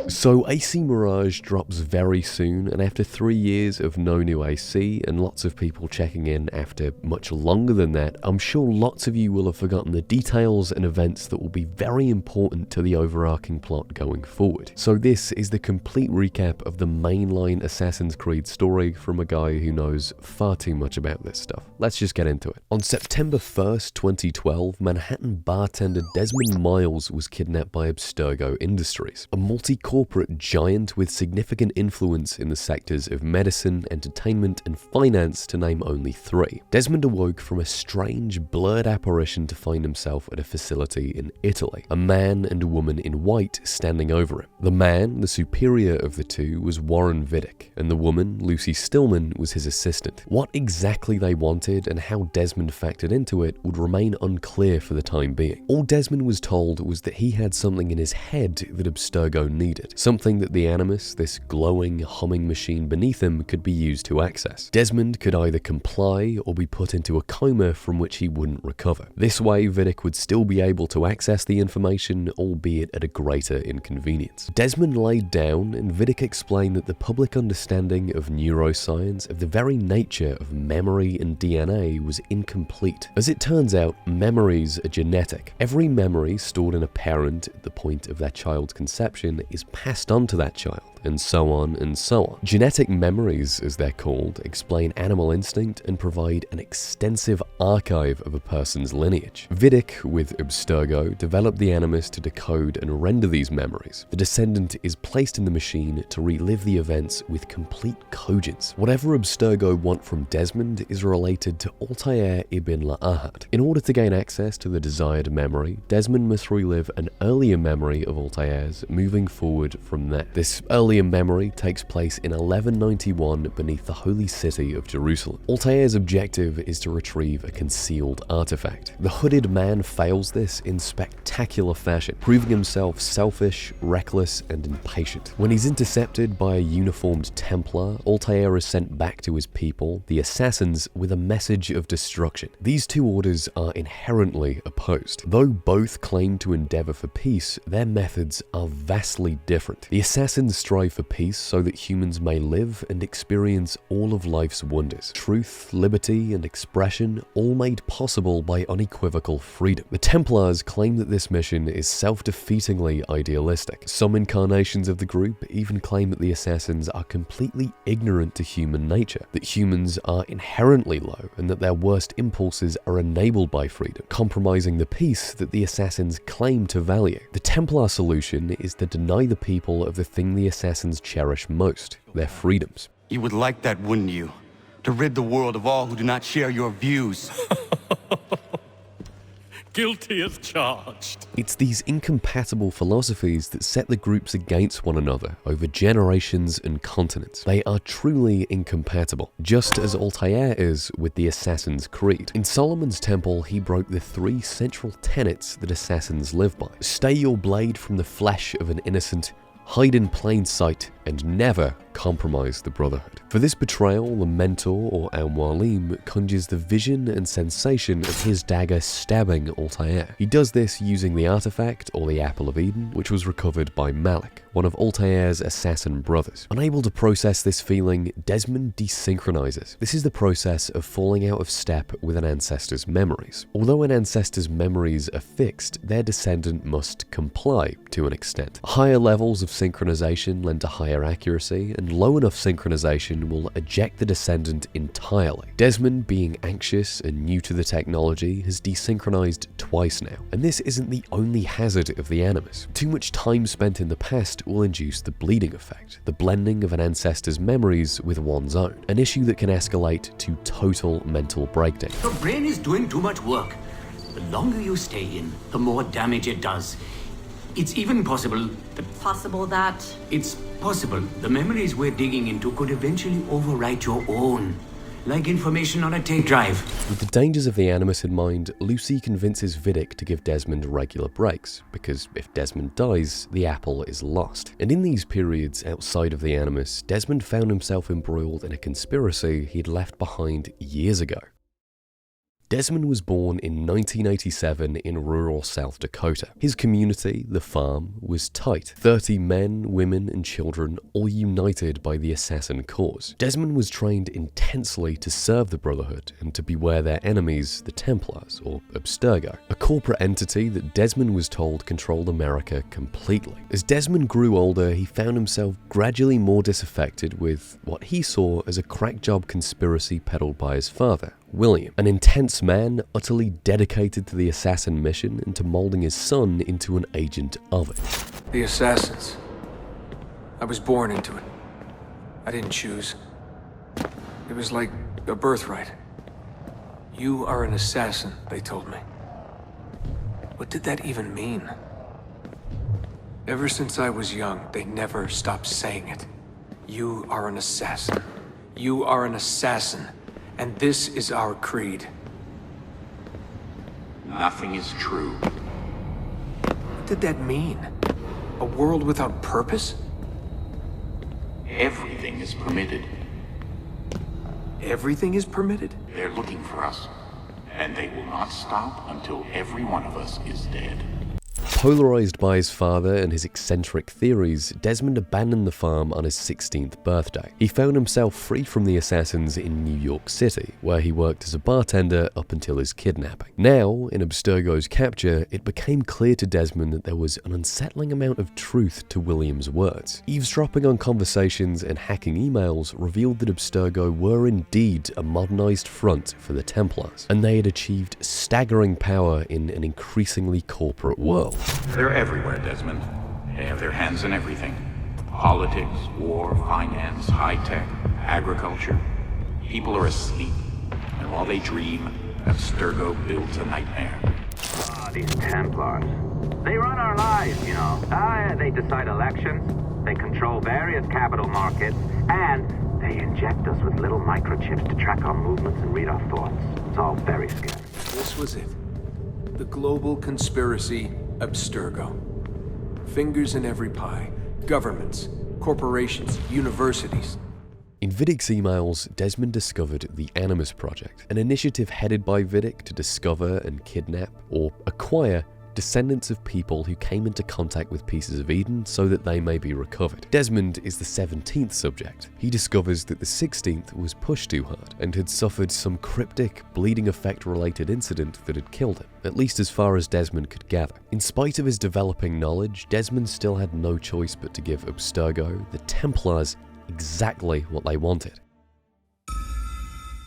So AC Mirage drops very soon, and after 3 years of no new AC and lots of people checking in after much longer than that, I'm sure lots of you will have forgotten the details and events that will be very important to the overarching plot going forward. So this is the complete recap of the mainline Assassin's Creed story from a guy who knows far too much about this stuff. Let's just get into it. On September 1st, 2012, Manhattan bartender Desmond Miles was kidnapped by Abstergo Industries, a multi-corporate giant with significant influence in the sectors of medicine, entertainment, and finance, to name only 3. Desmond awoke from a strange, blurred apparition to find himself at a facility in Italy, a man and a woman in white standing over him. The man, the superior of the two, was Warren Vidic, and the woman, Lucy Stillman, was his assistant. What exactly they wanted and how Desmond factored into it would remain unclear for the time being. All Desmond was told was that he had something in his head that Abstergo needed, something that the Animus, this glowing, humming machine beneath him, could be used to access. Desmond could either comply or be put into a coma from which he wouldn't recover. This way, Vidic would still be able to access the information, albeit at a greater inconvenience. Desmond laid down, and Vidic explained that the public understanding of neuroscience, of the very nature of memory and DNA, was incomplete. As it turns out, memories are genetic. Every memory stored in a parent at the point of their child's conception is passed on to that child, and so on and so on. Genetic memories, as they're called, explain animal instinct and provide an extensive archive of a person's lineage. Vidic, with Abstergo, developed the Animus to decode and render these memories. The descendant is placed in the machine to relive the events with complete cogence. Whatever Abstergo want from Desmond is related to Altair ibn La'ahad. In order to gain access to the desired memory, Desmond must relive an earlier memory of Altair's, moving forward from there. This earlier memory takes place in 1191 beneath the holy city of Jerusalem. Altair's objective is to retrieve a concealed artifact. The hooded man fails this in spectacular fashion, proving himself selfish, reckless, and impatient. When he's intercepted by a uniformed Templar, Altair is sent back to his people, the Assassins, with a message of destruction. These two orders are inherently opposed. Though both claim to endeavor for peace, their methods are vastly different. The Assassins strive for peace so that humans may live and experience all of life's wonders. Truth, liberty, and expression, all made possible by unequivocal freedom. The Templars claim that this mission is self-defeatingly idealistic. Some incarnations of the group even claim that the Assassins are completely ignorant to human nature, that humans are inherently low, and that their worst impulses are enabled by freedom, compromising the peace that the Assassins claim to value. The Templar solution is to deny the people of the thing the Assassins cherish most, their freedoms. You would like that, wouldn't you? To rid the world of all who do not share your views. Guilty as charged. It's these incompatible philosophies that set the groups against one another over generations and continents. They are truly incompatible, just as Altair is with the Assassin's Creed. In Solomon's Temple, he broke the 3 central tenets that assassins live by. Stay your blade from the flesh of an innocent, hide in plain sight, and never compromise the Brotherhood. For this betrayal, the Mentor, or Al-Mualim, conjures the vision and sensation of his dagger stabbing Altair. He does this using the artifact, or the Apple of Eden, which was recovered by Malik, one of Altair's assassin brothers. Unable to process this feeling, Desmond desynchronizes. This is the process of falling out of step with an ancestor's memories. Although an ancestor's memories are fixed, their descendant must comply to an extent. Higher levels of synchronization lend to higher accuracy, and low enough synchronization will eject the descendant entirely. Desmond, being anxious and new to the technology, has desynchronized twice now, and this isn't the only hazard of the Animus. Too much time spent in the past will induce the bleeding effect, the blending of an ancestor's memories with one's own, an issue that can escalate to total mental breakdown. Your brain is doing too much work. The longer you stay in, the more damage it does. It's even possible that... It's possible the memories we're digging into could eventually overwrite your own. Like information on a tape drive. With the dangers of the Animus in mind, Lucy convinces Vidic to give Desmond regular breaks, because if Desmond dies, the apple is lost. And in these periods outside of the Animus, Desmond found himself embroiled in a conspiracy he'd left behind years ago. Desmond was born in 1987 in rural South Dakota. His community, the farm, was tight. 30 men, women, and children, all united by the assassin cause. Desmond was trained intensely to serve the Brotherhood and to beware their enemies, the Templars, or Abstergo, a corporate entity that Desmond was told controlled America completely. As Desmond grew older, he found himself gradually more disaffected with what he saw as a crack job conspiracy peddled by his father, William, an intense man utterly dedicated to the assassin mission and to molding his son into an agent of it. The assassins. I was born into it. I didn't choose. It was like a birthright. You are an assassin, they told me. What did that even mean? Ever since I was young, they never stopped saying it. You are an assassin. You are an assassin. And this is our creed. Nothing is true. What did that mean? A world without purpose? Everything is permitted. Everything is permitted? They're looking for us, and they will not stop until every one of us is dead. Polarized by his father and his eccentric theories, Desmond abandoned the farm on his 16th birthday. He found himself free from the assassins in New York City, where he worked as a bartender up until his kidnapping. Now, in Abstergo's capture, it became clear to Desmond that there was an unsettling amount of truth to William's words. Eavesdropping on conversations and hacking emails revealed that Abstergo were indeed a modernized front for the Templars, and they had achieved staggering power in an increasingly corporate world. They're everywhere, Desmond. They have their hands in everything. Politics, war, finance, high-tech, agriculture. People are asleep, and while they dream, Abstergo builds a nightmare. These Templars. They run our lives, you know. They decide elections, they control various capital markets, and they inject us with little microchips to track our movements and read our thoughts. It's all very scary. This was it. The global conspiracy, Abstergo. Fingers in every pie. Governments, corporations, universities. In Vidic's emails, Desmond discovered the Animus Project, an initiative headed by Vidic to discover and kidnap, or acquire, descendants of people who came into contact with pieces of Eden so that they may be recovered. Desmond is the 17th subject. He discovers that the 16th was pushed too hard and had suffered some cryptic, bleeding effect related incident that had killed him, at least as far as Desmond could gather. In spite of his developing knowledge, Desmond still had no choice but to give Abstergo, the Templars, exactly what they wanted.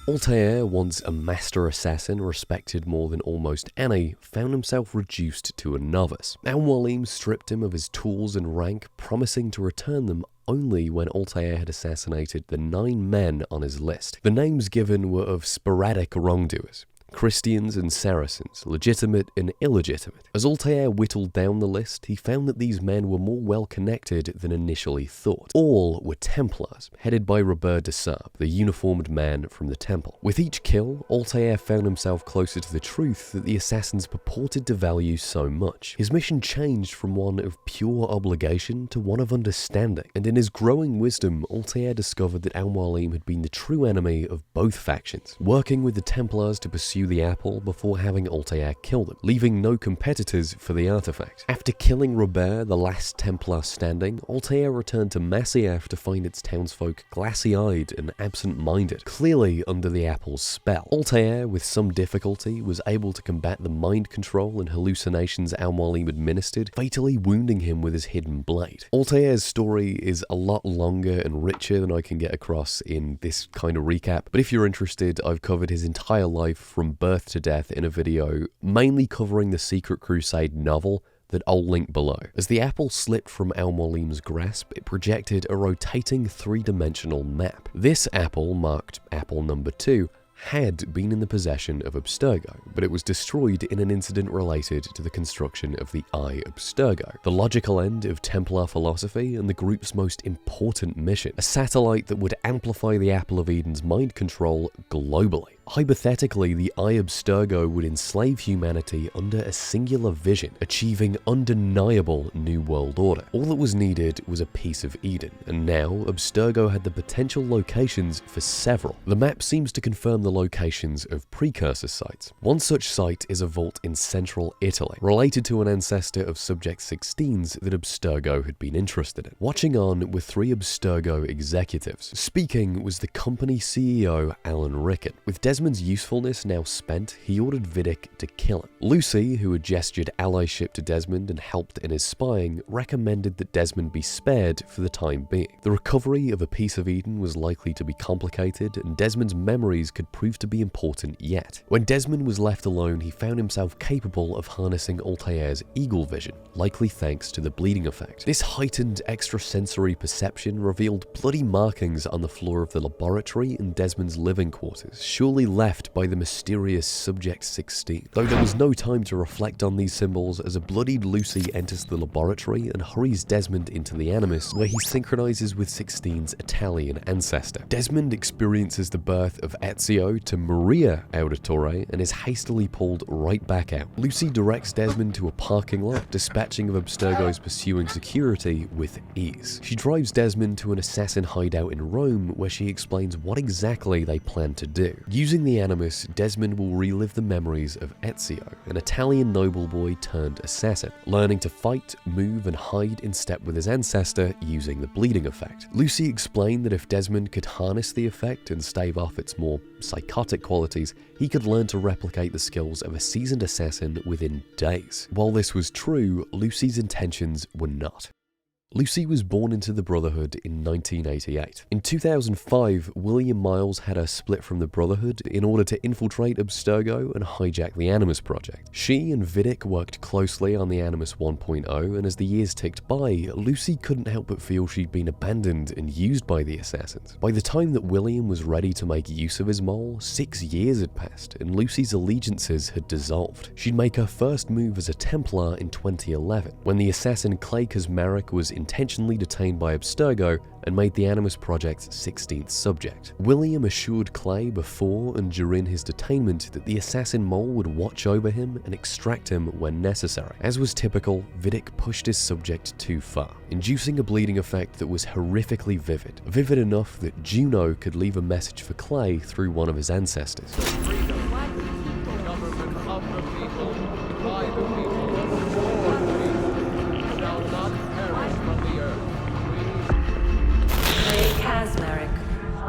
Altair, once a master assassin respected more than almost any, found himself reduced to a novice. Al-Mualim stripped him of his tools and rank, promising to return them only when Altair had assassinated the 9 men on his list. The names given were of sporadic wrongdoers. Christians and Saracens, legitimate and illegitimate. As Altair whittled down the list, he found that these men were more well-connected than initially thought. All were Templars, headed by Robert de Saab, the uniformed man from the temple. With each kill, Altair found himself closer to the truth that the assassins purported to value so much. His mission changed from one of pure obligation to one of understanding, and in his growing wisdom, Altair discovered that Al-Mualim had been the true enemy of both factions, working with the Templars to pursue the apple before having Altair kill them, leaving no competitors for the artifact. After killing Robert, the last Templar standing, Altair returned to Masyaf to find its townsfolk glassy-eyed and absent-minded, clearly under the apple's spell. Altair, with some difficulty, was able to combat the mind control and hallucinations Al-Mualim administered, fatally wounding him with his hidden blade. Altair's story is a lot longer and richer than I can get across in this kind of recap, but if you're interested, I've covered his entire life from birth to death in a video mainly covering the Secret Crusade novel that I'll link below. As the apple slipped from Al-Mualim's grasp, it projected a rotating 3-dimensional map. This apple, marked apple number 2, had been in the possession of Abstergo, but it was destroyed in an incident related to the construction of the Eye Abstergo, the logical end of Templar philosophy and the group's most important mission, a satellite that would amplify the Apple of Eden's mind control globally. Hypothetically, the Eye Abstergo would enslave humanity under a singular vision, achieving undeniable New World Order. All that was needed was a piece of Eden, and now Abstergo had the potential locations for several. The map seems to confirm the locations of precursor sites. One such site is a vault in central Italy, related to an ancestor of Subject 16s that Abstergo had been interested in. Watching on were 3 Abstergo executives. Speaking was the company CEO Alan Rickett. With Desmond's usefulness now spent, he ordered Vidic to kill him. Lucy, who had gestured allyship to Desmond and helped in his spying, recommended that Desmond be spared for the time being. The recovery of a piece of Eden was likely to be complicated, and Desmond's memories could prove to be important yet. When Desmond was left alone, he found himself capable of harnessing Altair's eagle vision, likely thanks to the bleeding effect. This heightened extrasensory perception revealed bloody markings on the floor of the laboratory in Desmond's living quarters, surely left by the mysterious Subject 16. Though there was no time to reflect on these symbols, as a bloodied Lucy enters the laboratory and hurries Desmond into the Animus, where he synchronizes with 16's Italian ancestor. Desmond experiences the birth of Ezio to Maria Auditore and is hastily pulled right back out. Lucy directs Desmond to a parking lot, dispatching of Abstergo's pursuing security with ease. She drives Desmond to an assassin hideout in Rome, where she explains what exactly they plan to do. Using the Animus, Desmond will relive the memories of Ezio, an Italian noble boy turned assassin, learning to fight, move, and hide in step with his ancestor using the bleeding effect. Lucy explained that if Desmond could harness the effect and stave off its more psychotic qualities, he could learn to replicate the skills of a seasoned assassin within days. While this was true, Lucy's intentions were not. Lucy was born into the Brotherhood in 1988. In 2005, William Miles had her split from the Brotherhood in order to infiltrate Abstergo and hijack the Animus project. She and Vidic worked closely on the Animus 1.0, and as the years ticked by, Lucy couldn't help but feel she'd been abandoned and used by the assassins. By the time that William was ready to make use of his mole, 6 years had passed, and Lucy's allegiances had dissolved. She'd make her first move as a Templar in 2011, when the assassin Clay Kazmarek was intentionally detained by Abstergo and made the Animus Project's 16th subject. William assured Clay before and during his detainment that the assassin mole would watch over him and extract him when necessary. As was typical, Vidic pushed his subject too far, inducing a bleeding effect that was horrifically vivid. Vivid enough that Juno could leave a message for Clay through one of his ancestors.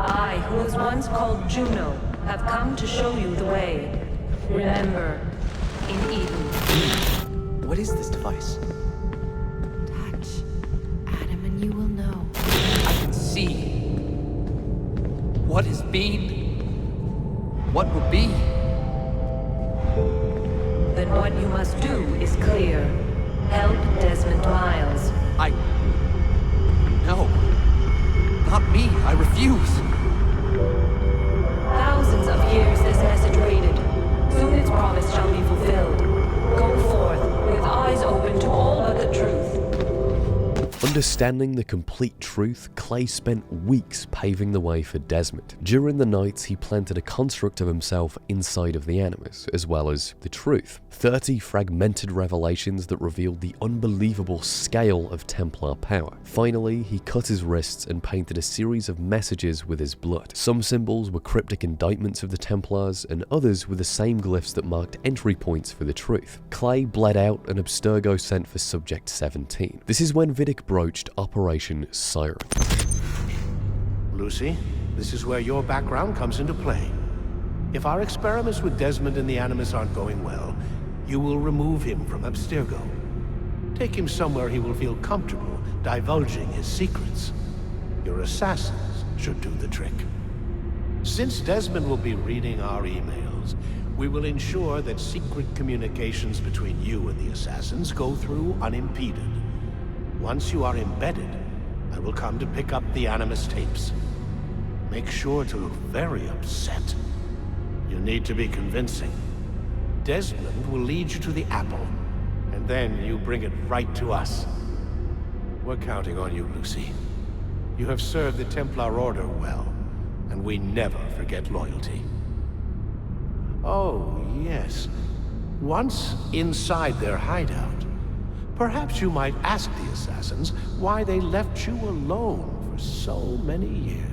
I, who was once called Juno, have come to show you the way. Remember, in Eden. What is this device? Touch Adam and you will know. I can see what has been, what will be. Then what you must do is clear. Help Desmond Miles. No. Not me. I refuse. Thousands of years this message waited. Soon its promise shall be fulfilled. Go forth, with eyes open to all but the truth. Understanding the complete truth, Clay spent weeks paving the way for Desmond. During the nights, he planted a construct of himself inside of the Animus, as well as the truth. 30 fragmented revelations that revealed the unbelievable scale of Templar power. Finally, he cut his wrists and painted a series of messages with his blood. Some symbols were cryptic indictments of the Templars, and others were the same glyphs that marked entry points for the truth. Clay bled out, and Abstergo sent for Subject 17. This is when Vidic broached Operation Siren. Lucy, this is where your background comes into play. If our experiments with Desmond and the Animus aren't going well, you will remove him from Abstergo. Take him somewhere he will feel comfortable divulging his secrets. Your assassins should do the trick. Since Desmond will be reading our emails, we will ensure that secret communications between you and the assassins go through unimpeded. Once you are embedded, I will come to pick up the Animus tapes. Make sure to look very upset. You need to be convincing. Desmond will lead you to the apple, and then you bring it right to us. We're counting on you, Lucy. You have served the Templar Order well, and we never forget loyalty. Oh, yes. Once inside their hideout, perhaps you might ask the assassins why they left you alone for so many years.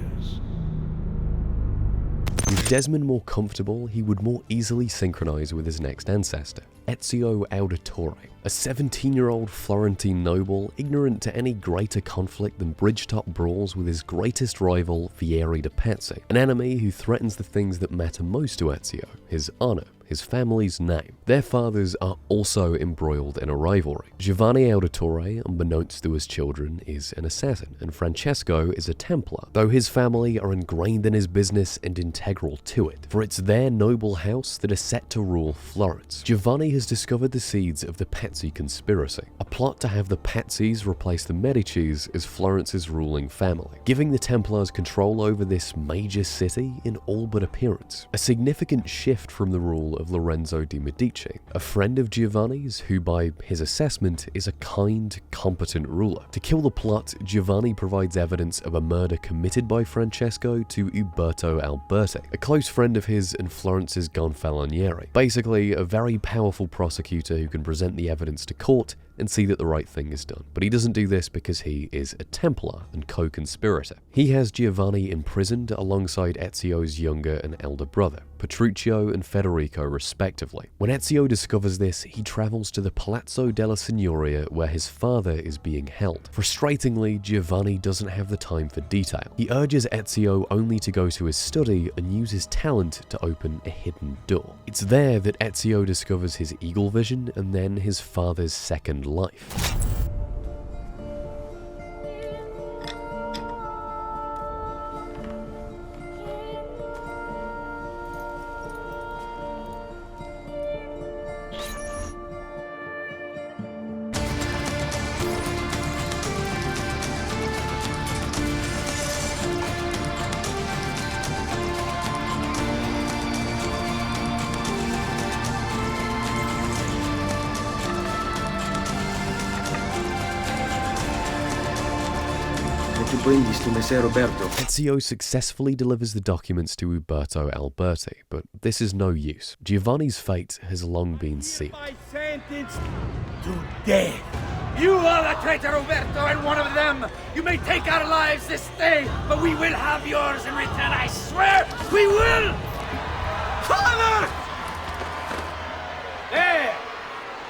With Desmond more comfortable, he would more easily synchronize with his next ancestor, Ezio Auditore, a 17-year-old Florentine noble ignorant to any greater conflict than bridgetop brawls with his greatest rival, Vieri de Pezzi, an enemy who threatens the things that matter most to Ezio, his honor, his family's name. Their fathers are also embroiled in a rivalry. Giovanni Auditore, unbeknownst to his children, is an assassin, and Francesco is a Templar, though his family are ingrained in his business and integral to it, for it's their noble house that is set to rule Florence. Giovanni has discovered the seeds of the Pezzi conspiracy, a plot to have the Pezzis replace the Medicis as Florence's ruling family, giving the Templars control over this major city in all but appearance, a significant shift from the rule of Lorenzo de' Medici, a friend of Giovanni's who, by his assessment, is a kind, competent ruler. To kill the plot, Giovanni provides evidence of a murder committed by Francesco to Uberto Alberti, a close friend of his and Florence's Gonfalonieri, basically a very powerful prosecutor who can present the evidence to court and see that the right thing is done. But he doesn't do this because he is a Templar and co-conspirator. He has Giovanni imprisoned alongside Ezio's younger and elder brother, Petruccio and Federico respectively. When Ezio discovers this, he travels to the Palazzo della Signoria where his father is being held. Frustratingly, Giovanni doesn't have the time for detail. He urges Ezio only to go to his study and use his talent to open a hidden door. It's there that Ezio discovers his eagle vision and then his father's second life. Ezio successfully delivers the documents to Uberto Alberti, but this is no use. Giovanni's fate has long been sealed. My sentence to death. You are a traitor, Uberto, and one of them. You may take our lives this day, but we will have yours in return, I swear! We will! Father! There!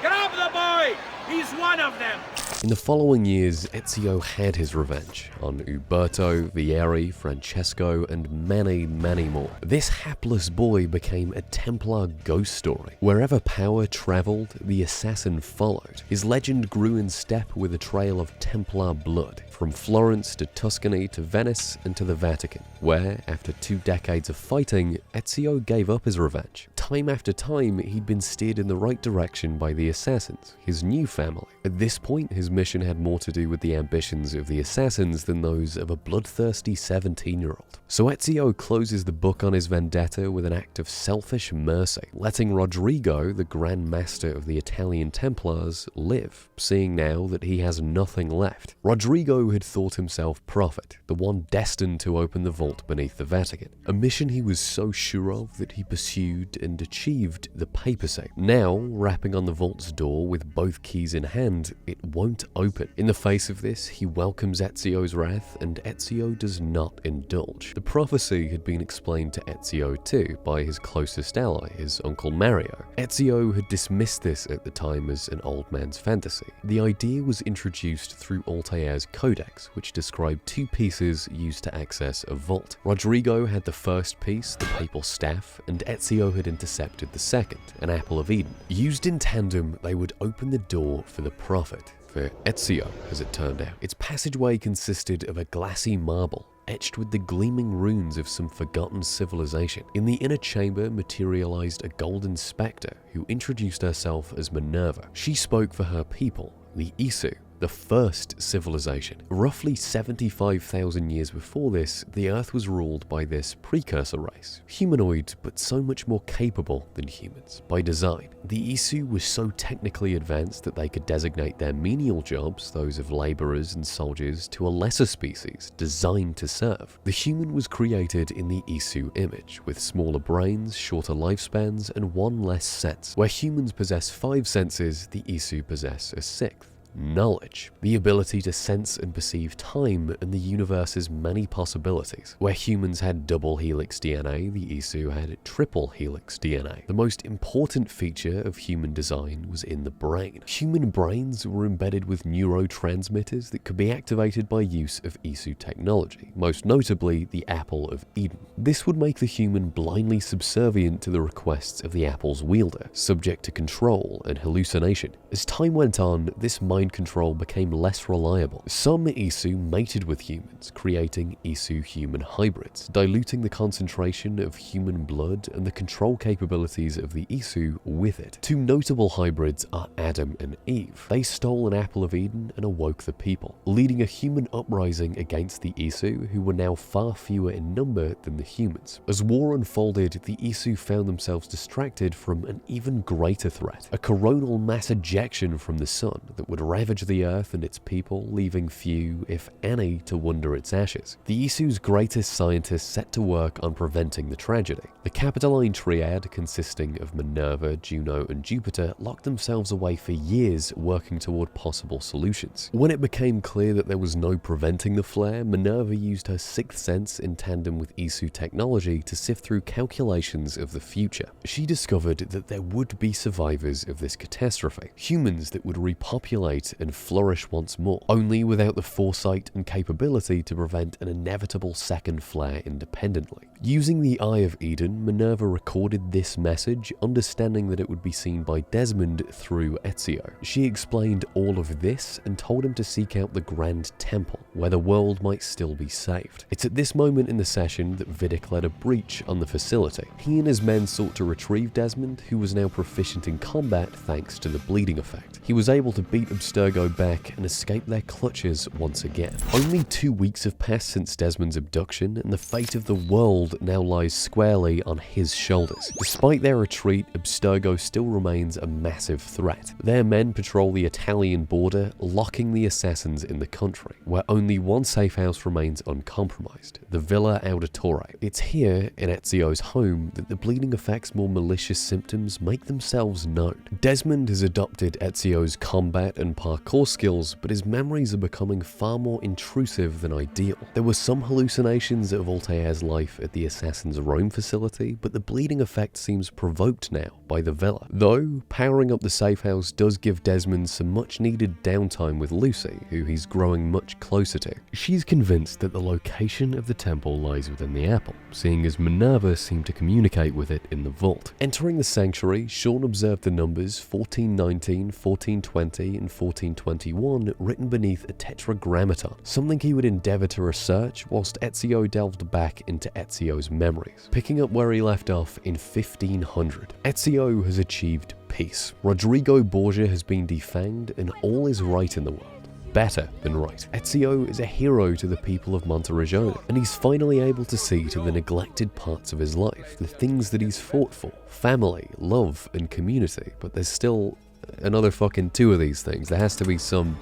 Grab the boy! He's one of them! In the following years, Ezio had his revenge on Uberto, Vieri, Francesco, and many, many more. This hapless boy became a Templar ghost story. Wherever power traveled, the assassin followed. His legend grew in step with a trail of Templar blood, from Florence to Tuscany to Venice and to the Vatican, where, after 2 decades of fighting, Ezio gave up his revenge. Time after time, he'd been steered in the right direction by the assassins, his new family. At this point, his mission had more to do with the ambitions of the assassins than those of a bloodthirsty 17-year-old. So Ezio closes the book on his vendetta with an act of selfish mercy, letting Rodrigo, the Grand Master of the Italian Templars, live, seeing now that he has nothing left. Rodrigo had thought himself prophet, the one destined to open the vault beneath the Vatican, a mission he was so sure of that he pursued and achieved the papacy. Now, rapping on the vault's door with both keys in hand, it won't open. In the face of this, he welcomes Ezio's wrath, and Ezio does not indulge. The prophecy had been explained to Ezio too by his closest ally, his uncle Mario. Ezio had dismissed this at the time as an old man's fantasy. The idea was introduced through Altair's Codex, which described 2 pieces used to access a vault. Rodrigo had the first piece, the papal staff, and Ezio had intercepted the second, an apple of Eden. Used in tandem, they would open the door for the prophet. For Ezio, as it turned out. Its passageway consisted of a glassy marble, etched with the gleaming runes of some forgotten civilization. In the inner chamber materialized a golden spectre who introduced herself as Minerva. She spoke for her people, the Isu, the first civilization. Roughly 75,000 years before this, the Earth was ruled by this precursor race. Humanoid, but so much more capable than humans, by design. The Isu was so technically advanced that they could designate their menial jobs, those of laborers and soldiers, to a lesser species designed to serve. The human was created in the Isu image, with smaller brains, shorter lifespans, and one less sense. Where humans possess 5 senses, the Isu possess a 6th. Knowledge, the ability to sense and perceive time and the universe's many possibilities. Where humans had double helix DNA, the Isu had triple helix DNA. The most important feature of human design was in the brain. Human brains were embedded with neurotransmitters that could be activated by use of Isu technology, most notably the Apple of Eden. This would make the human blindly subservient to the requests of the Apple's wielder, subject to control and hallucination. As time went on, this mind control became less reliable. Some Isu mated with humans, creating Isu-human hybrids, diluting the concentration of human blood and the control capabilities of the Isu with it. 2 notable hybrids are Adam and Eve. They stole an apple of Eden and awoke the people, leading a human uprising against the Isu, who were now far fewer in number than the humans. As war unfolded, the Isu found themselves distracted from an even greater threat, a coronal mass ejection from the sun that would ravage the Earth and its people, leaving few, if any, to wonder its ashes. The Isu's greatest scientists set to work on preventing the tragedy. The Capitoline Triad, consisting of Minerva, Juno, and Jupiter, locked themselves away for years working toward possible solutions. When it became clear that there was no preventing the flare, Minerva used her 6th sense in tandem with Isu technology to sift through calculations of the future. She discovered that there would be survivors of this catastrophe, humans that would repopulate and flourish once more, only without the foresight and capability to prevent an inevitable second flare independently. Using the Eye of Eden, Minerva recorded this message, understanding that it would be seen by Desmond through Ezio. She explained all of this and told him to seek out the Grand Temple, where the world might still be saved. It's at this moment in the session that Vidic led a breach on the facility. He and his men sought to retrieve Desmond, who was now proficient in combat thanks to the bleeding effect. He was able to beat Abstergo back and escape their clutches once again. Only 2 weeks have passed since Desmond's abduction, and the fate of the world now lies squarely on his shoulders. Despite their retreat, Abstergo still remains a massive threat. Their men patrol the Italian border, locking the assassins in the country, where only one safe house remains uncompromised, the Villa Auditore. It's here, in Ezio's home, that the bleeding effect's more malicious symptoms make themselves known. Desmond has adopted Ezio's combat and parkour skills, but his memories are becoming far more intrusive than ideal. There were some hallucinations of Altair's life at the Assassin's Rome facility, but the bleeding effect seems provoked now by the Villa. Though, powering up the safe house does give Desmond some much needed downtime with Lucy, who he's growing much closer to. She's convinced that the location of the temple lies within the apple, seeing as Minerva seemed to communicate with it in the vault. Entering the sanctuary, Sean observed the numbers 1419, 1420, and 1421 written beneath a tetragrammaton, something he would endeavour to research whilst Ezio delved back into Ezio's memories, picking up where he left off in 1500. Ezio has achieved peace. Rodrigo Borgia has been defanged and all is right in the world. Better than right. Ezio is a hero to the people of Monteriggioni, and he's finally able to see to the neglected parts of his life, the things that he's fought for, family, love, and community, but there's still another fucking 2 of these things. There has to be some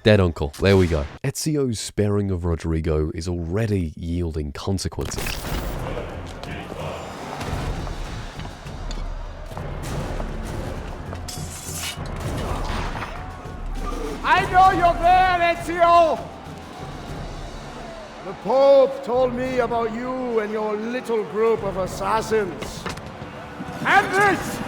dead uncle. There we go. Ezio's sparing of Rodrigo is already yielding consequences. I know you're there, Ezio! The Pope told me about you and your little group of assassins. And this!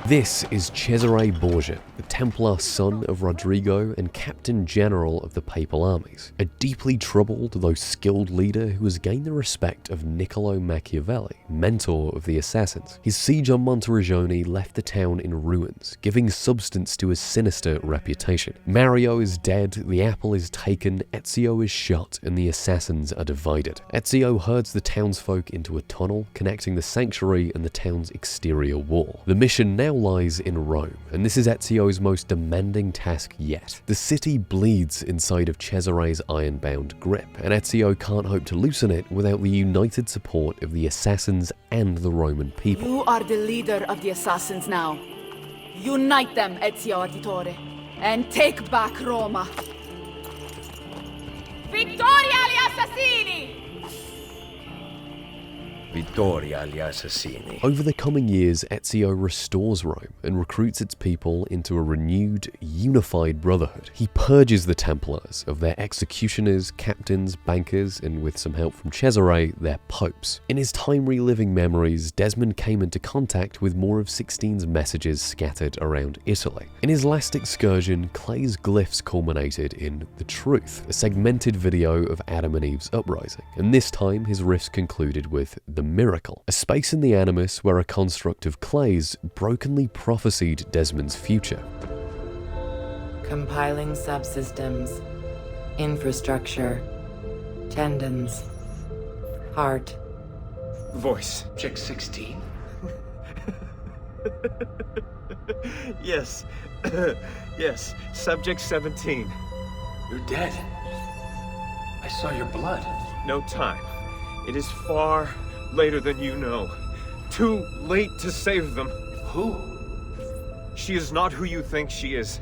This is Cesare Borgia, the Templar son of Rodrigo and Captain General of the Papal armies, a deeply troubled though skilled leader who has gained the respect of Niccolo Machiavelli, mentor of the assassins. His siege on Monteriggioni left the town in ruins, giving substance to his sinister reputation. Mario is dead, the apple is taken, Ezio is shot, and the assassins are divided. Ezio herds the townsfolk into a tunnel connecting the sanctuary and the town's exterior wall. The mission now lies in Rome, and this is Ezio's most demanding task yet. The city bleeds inside of Cesare's iron-bound grip, and Ezio can't hope to loosen it without the united support of the assassins and the Roman people. You are the leader of the assassins now. Unite them, Ezio Auditore, and take back Roma. Vittoria agli assassini! Vittoria agli assassini. Over the coming years, Ezio restores Rome and recruits its people into a renewed, unified brotherhood. He purges the Templars of their executioners, captains, bankers, and with some help from Cesare, their popes. In his time reliving memories, Desmond came into contact with more of Sixtine's messages scattered around Italy. In his last excursion, Clay's glyphs culminated in The Truth, a segmented video of Adam and Eve's uprising, and this time his riffs concluded with The Miracle, a space in the Animus where a construct of Clay's brokenly prophesied Desmond's future. Compiling subsystems, infrastructure, tendons, heart. Voice, check 16. Yes, yes, subject 17. You're dead. I saw your blood. No time. It is far later than you know. Too late to save them. Who? She is not who you think she is.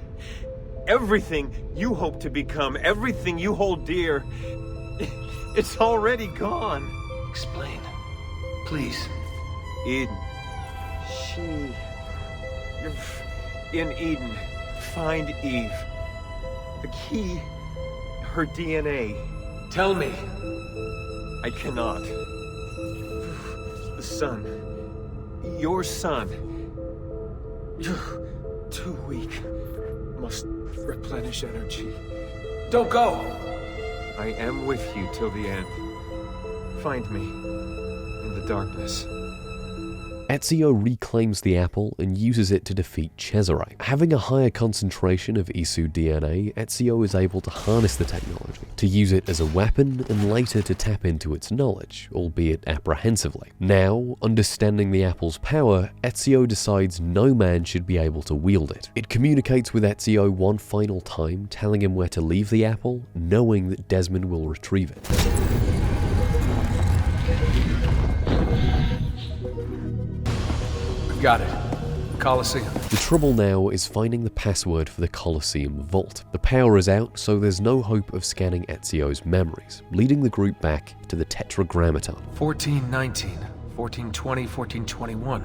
Everything you hope to become, everything you hold dear, it's already gone. Explain. Please. In Eden, find Eve. The key, her DNA. Tell me. I cannot. The sun. Your son. Too weak. Must replenish energy. Don't go! I am with you till the end. Find me in the darkness. Ezio reclaims the apple and uses it to defeat Cesare. Having a higher concentration of Isu DNA, Ezio is able to harness the technology, to use it as a weapon and later to tap into its knowledge, albeit apprehensively. Now, understanding the apple's power, Ezio decides no man should be able to wield it. It communicates with Ezio one final time, telling him where to leave the apple, knowing that Desmond will retrieve it. Got it. Colosseum. The trouble now is finding the password for the Colosseum vault. The power is out, so there's no hope of scanning Ezio's memories, leading the group back to the Tetragrammaton. 1419, 1420, 1421.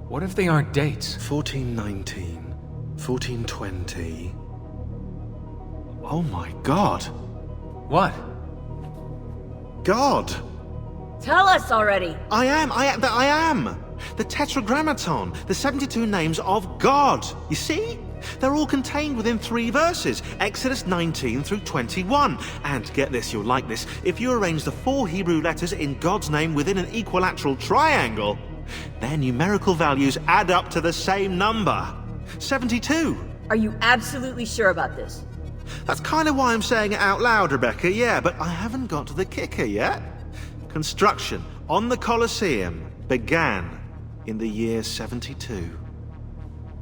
What if they aren't dates? 1419, 1420. Oh my god. What? God. Tell us already. I am. The Tetragrammaton, the 72 names of God. You see? They're all contained within 3 verses, Exodus 19 through 21. And get this, you'll like this, if you arrange the 4 Hebrew letters in God's name within an equilateral triangle, their numerical values add up to the same number, 72. Are you absolutely sure about this? That's kind of why I'm saying it out loud, Rebecca, yeah, but I haven't got to the kicker yet. Construction on the Colosseum began in the year 72.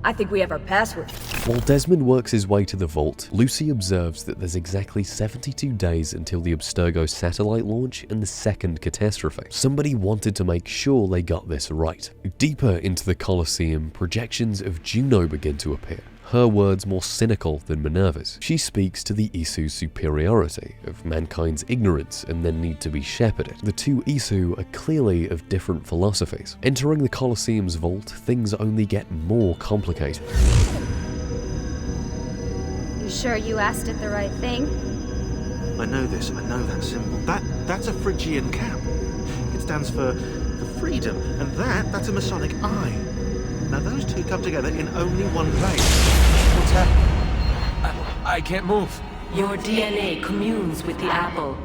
I think we have our password. While Desmond works his way to the vault, Lucy observes that there's exactly 72 days until the Abstergo satellite launch and the second catastrophe. Somebody wanted to make sure they got this right. Deeper into the Colosseum, projections of Juno begin to appear. Her words more cynical than Minerva's. She speaks to the Isu's superiority, of mankind's ignorance and their need to be shepherded. The two Isu are clearly of different philosophies. Entering the Colosseum's vault, things only get more complicated. You sure you asked it the right thing? I know this, I know that symbol. That's a Phrygian cap. It stands for freedom, and that's a Masonic eye. Now those two come together in only one place. What's happening? I can't move. Your DNA communes with the apple.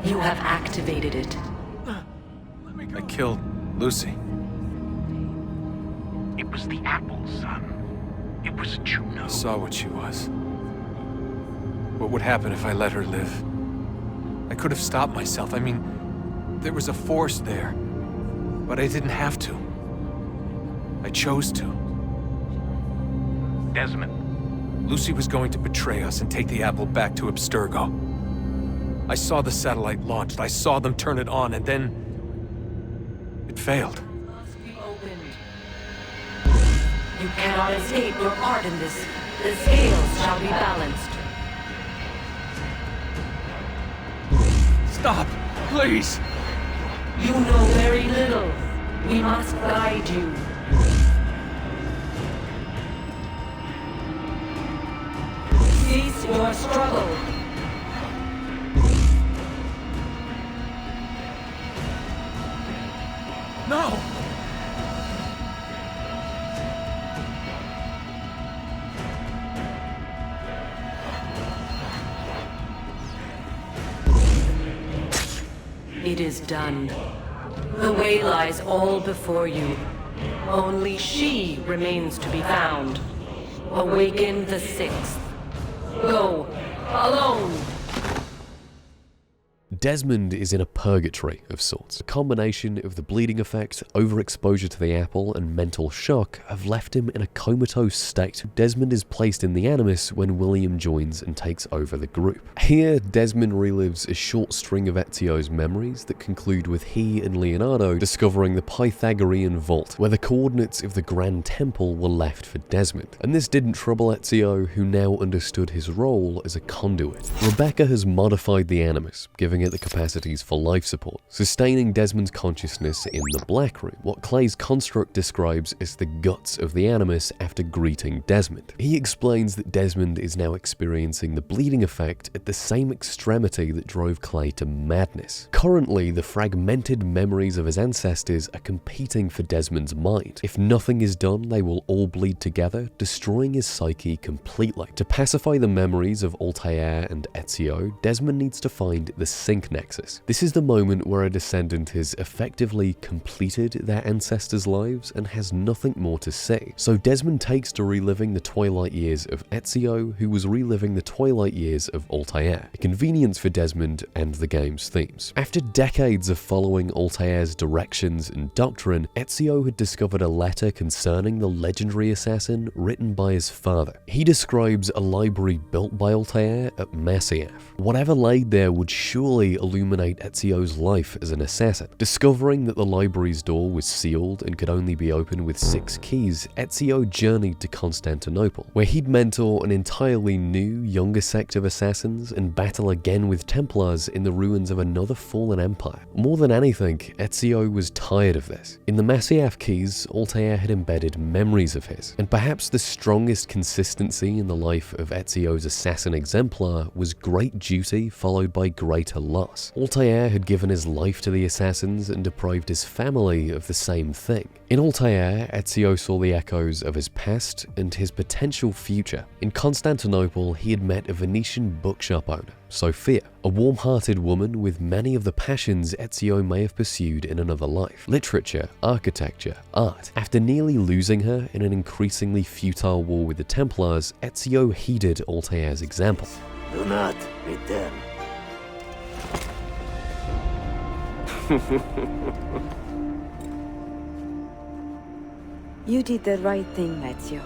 You have activated it. I killed Lucy. It was the apple, son. It was Juno. I saw what she was. What would happen if I let her live? I could have stopped myself. I mean, there was a force there. But I didn't have to. I chose to. Desmond. Lucy was going to betray us and take the apple back to Abstergo. I saw the satellite launched, I saw them turn it on, and then... it failed. You cannot escape your part in this. The scales shall be balanced. Stop! Please! You know very little. We must guide you. Cease your struggle. No! It is done. The way lies all before you. Only she remains to be found. Awaken the sixth. Go, alone! Desmond is in a purgatory of sorts. A combination of the bleeding effect, overexposure to the apple, and mental shock have left him in a comatose state. Desmond is placed in the Animus when William joins and takes over the group. Here, Desmond relives a short string of Ezio's memories that conclude with he and Leonardo discovering the Pythagorean Vault, where the coordinates of the Grand Temple were left for Desmond. And this didn't trouble Ezio, who now understood his role as a conduit. Rebecca has modified the Animus, giving it the capacities for life support, sustaining Desmond's consciousness in the Black Room, what Clay's construct describes as the guts of the Animus after greeting Desmond. He explains that Desmond is now experiencing the bleeding effect at the same extremity that drove Clay to madness. Currently, the fragmented memories of his ancestors are competing for Desmond's mind. If nothing is done, they will all bleed together, destroying his psyche completely. To pacify the memories of Altair and Ezio, Desmond needs to find the Sync Nexus. This is the moment where a descendant has effectively completed their ancestors' lives and has nothing more to say. So Desmond takes to reliving the twilight years of Ezio, who was reliving the twilight years of Altair, a convenience for Desmond and the game's themes. After decades of following Altair's directions and doctrine, Ezio had discovered a letter concerning the legendary assassin written by his father. He describes a library built by Altair at Masyaf. Whatever laid there would surely illuminate Ezio's life as an assassin. Discovering that the library's door was sealed and could only be opened with 6 keys, Ezio journeyed to Constantinople, where he'd mentor an entirely new, younger sect of assassins and battle again with Templars in the ruins of another fallen empire. More than anything, Ezio was tired of this. In the Masyaf keys, Altair had embedded memories of his, and perhaps the strongest consistency in the life of Ezio's assassin exemplar was great duty followed by greater loss. Altair had given his life to the assassins and deprived his family of the same thing. In Altair, Ezio saw the echoes of his past and his potential future. In Constantinople, he had met a Venetian bookshop owner, Sophia, a warm-hearted woman with many of the passions Ezio may have pursued in another life: literature, architecture, art. After nearly losing her in an increasingly futile war with the Templars, Ezio heeded Altair's example. Do not return. You did the right thing, Ezio.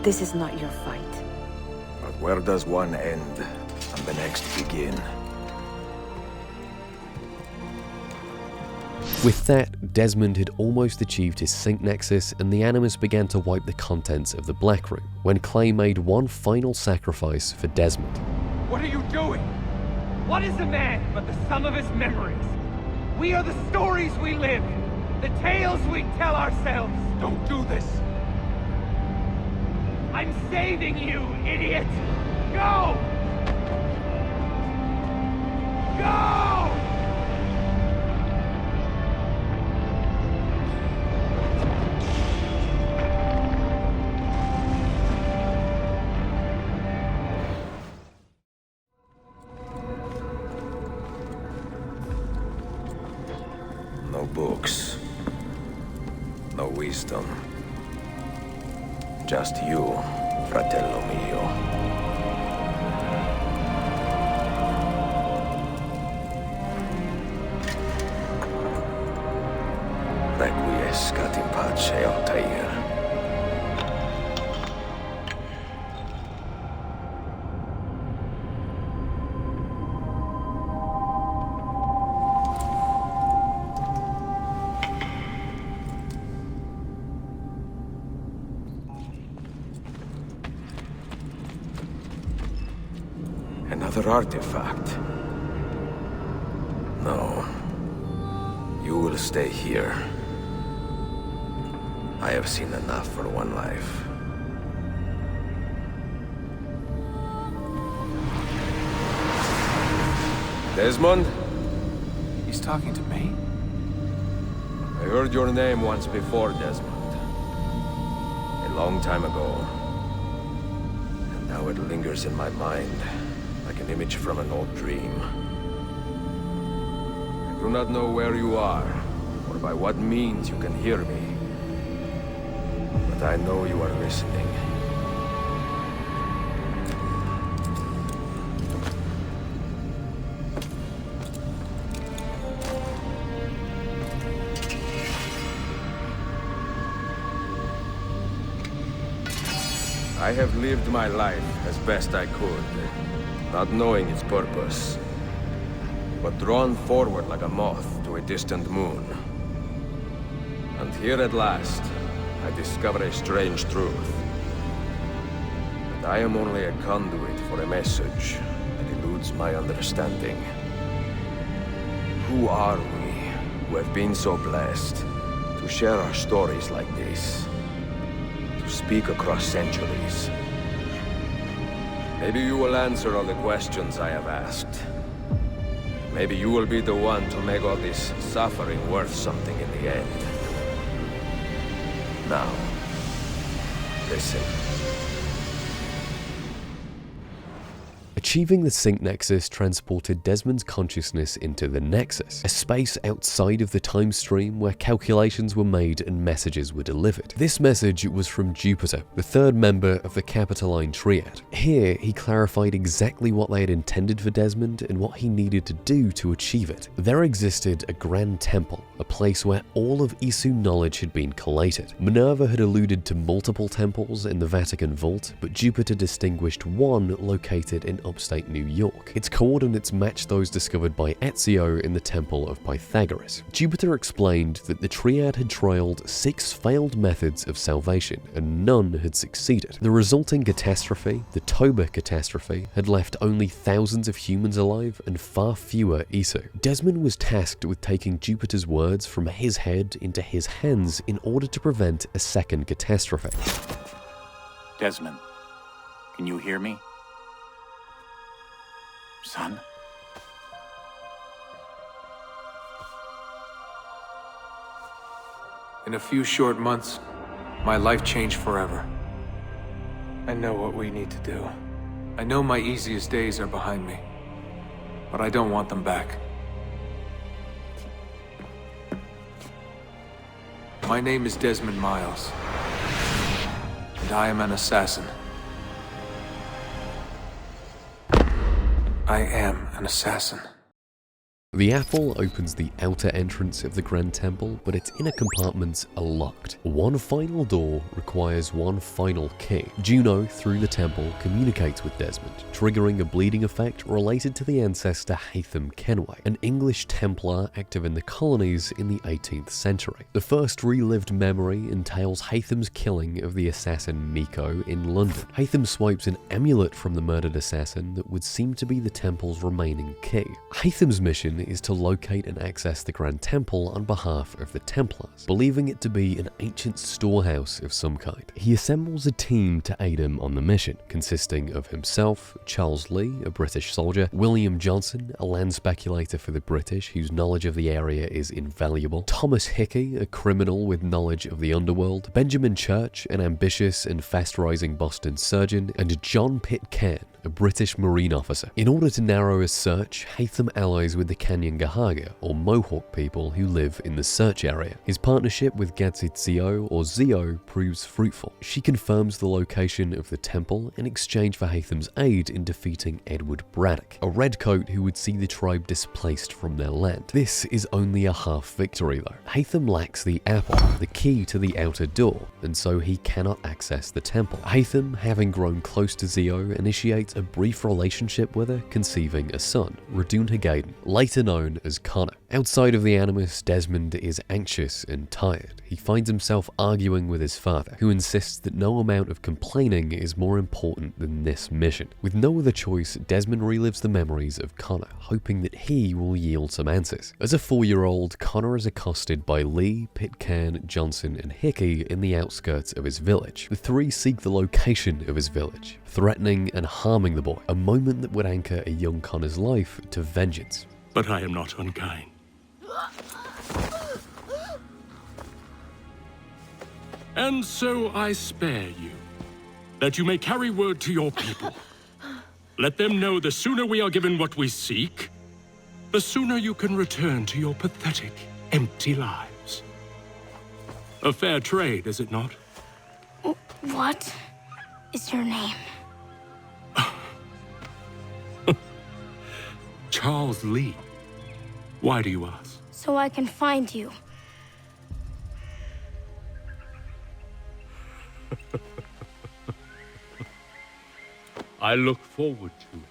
This is not your fight. But where does one end and the next begin? With that, Desmond had almost achieved his Sync Nexus, and the Animus began to wipe the contents of the Black Room, when Clay made one final sacrifice for Desmond. What are you doing? What is a man but the sum of his memories? We are the stories we live, the tales we tell ourselves. Don't do this. I'm saving you, idiot! Go! Go! No books. No wisdom. Just you, fratello mio. Requiescat in pace, Altair. Another artifact. No. You will stay here. I have seen enough for one life. Desmond? He's talking to me? I heard your name once before, Desmond. A long time ago. And now it lingers in my mind, like an image from an old dream. I do not know where you are, or by what means you can hear me. But I know you are listening. I have lived my life as best I could, not knowing its purpose, but drawn forward like a moth to a distant moon. And here at last, I discover a strange truth. That I am only a conduit for a message that eludes my understanding. Who are we, who have been so blessed to share our stories like this? To speak across centuries. Maybe you will answer all the questions I have asked. Maybe you will be the one to make all this suffering worth something in the end. Now, listen. Achieving the Sync Nexus transported Desmond's consciousness into the Nexus, a space outside of the time stream where calculations were made and messages were delivered. This message was from Jupiter, the third member of the Capitoline Triad. Here, he clarified exactly what they had intended for Desmond and what he needed to do to achieve it. There existed a grand temple, a place where all of Isu knowledge had been collated. Minerva had alluded to multiple temples in the Vatican Vault, but Jupiter distinguished one located in upstate New York. Its coordinates matched those discovered by Ezio in the Temple of Pythagoras. Jupiter explained that the Triad had trialed 6 failed methods of salvation, and none had succeeded. The resulting catastrophe, the Toba catastrophe, had left only thousands of humans alive and far fewer Isu. Desmond was tasked with taking Jupiter's words from his head into his hands in order to prevent a second catastrophe. Desmond, can you hear me? Son? In a few short months, my life changed forever. I know what we need to do. I know my easiest days are behind me, but I don't want them back. My name is Desmond Miles, and I am an assassin. I am an assassin. The apple opens the outer entrance of the Grand Temple, but its inner compartments are locked. One final door requires one final key. Juno, through the temple, communicates with Desmond, triggering a bleeding effect related to the ancestor Haytham Kenway, an English Templar active in the colonies in the 18th century. The first relived memory entails Haytham's killing of the assassin Miko in London. Haytham swipes an amulet from the murdered assassin that would seem to be the temple's remaining key. Haytham's mission is to locate and access the Grand Temple on behalf of the Templars, believing it to be an ancient storehouse of some kind. He assembles a team to aid him on the mission, consisting of himself, Charles Lee, a British soldier, William Johnson, a land speculator for the British whose knowledge of the area is invaluable, Thomas Hickey, a criminal with knowledge of the underworld, Benjamin Church, an ambitious and fast-rising Boston surgeon, and John Pitcairn, a British Marine officer. In order to narrow his search, Haytham allies with the Kanyangahaga, or Mohawk people who live in the search area. His partnership with Gatsizio, or Zio, proves fruitful. She confirms the location of the temple in exchange for Haytham's aid in defeating Edward Braddock, a redcoat who would see the tribe displaced from their land. This is only a half victory though. Haytham lacks the apple, the key to the outer door, and so he cannot access the temple. Haytham, having grown close to Zio, initiates a brief relationship with her, conceiving a son, Radun Hagaden. Later better known as Connor. Outside of the Animus, Desmond is anxious and tired. He finds himself arguing with his father, who insists that no amount of complaining is more important than this mission. With no other choice, Desmond relives the memories of Connor, hoping that he will yield some answers. As a 4-year-old, Connor is accosted by Lee, Pitcairn, Johnson, and Hickey in the outskirts of his village. The three seek the location of his village, threatening and harming the boy, a moment that would anchor a young Connor's life to vengeance. But I am not unkind. And so I spare you, that you may carry word to your people. Let them know the sooner we are given what we seek, the sooner you can return to your pathetic, empty lives. A fair trade, is it not? What is your name? Charles Lee. Why do you ask? So I can find you. I look forward to it.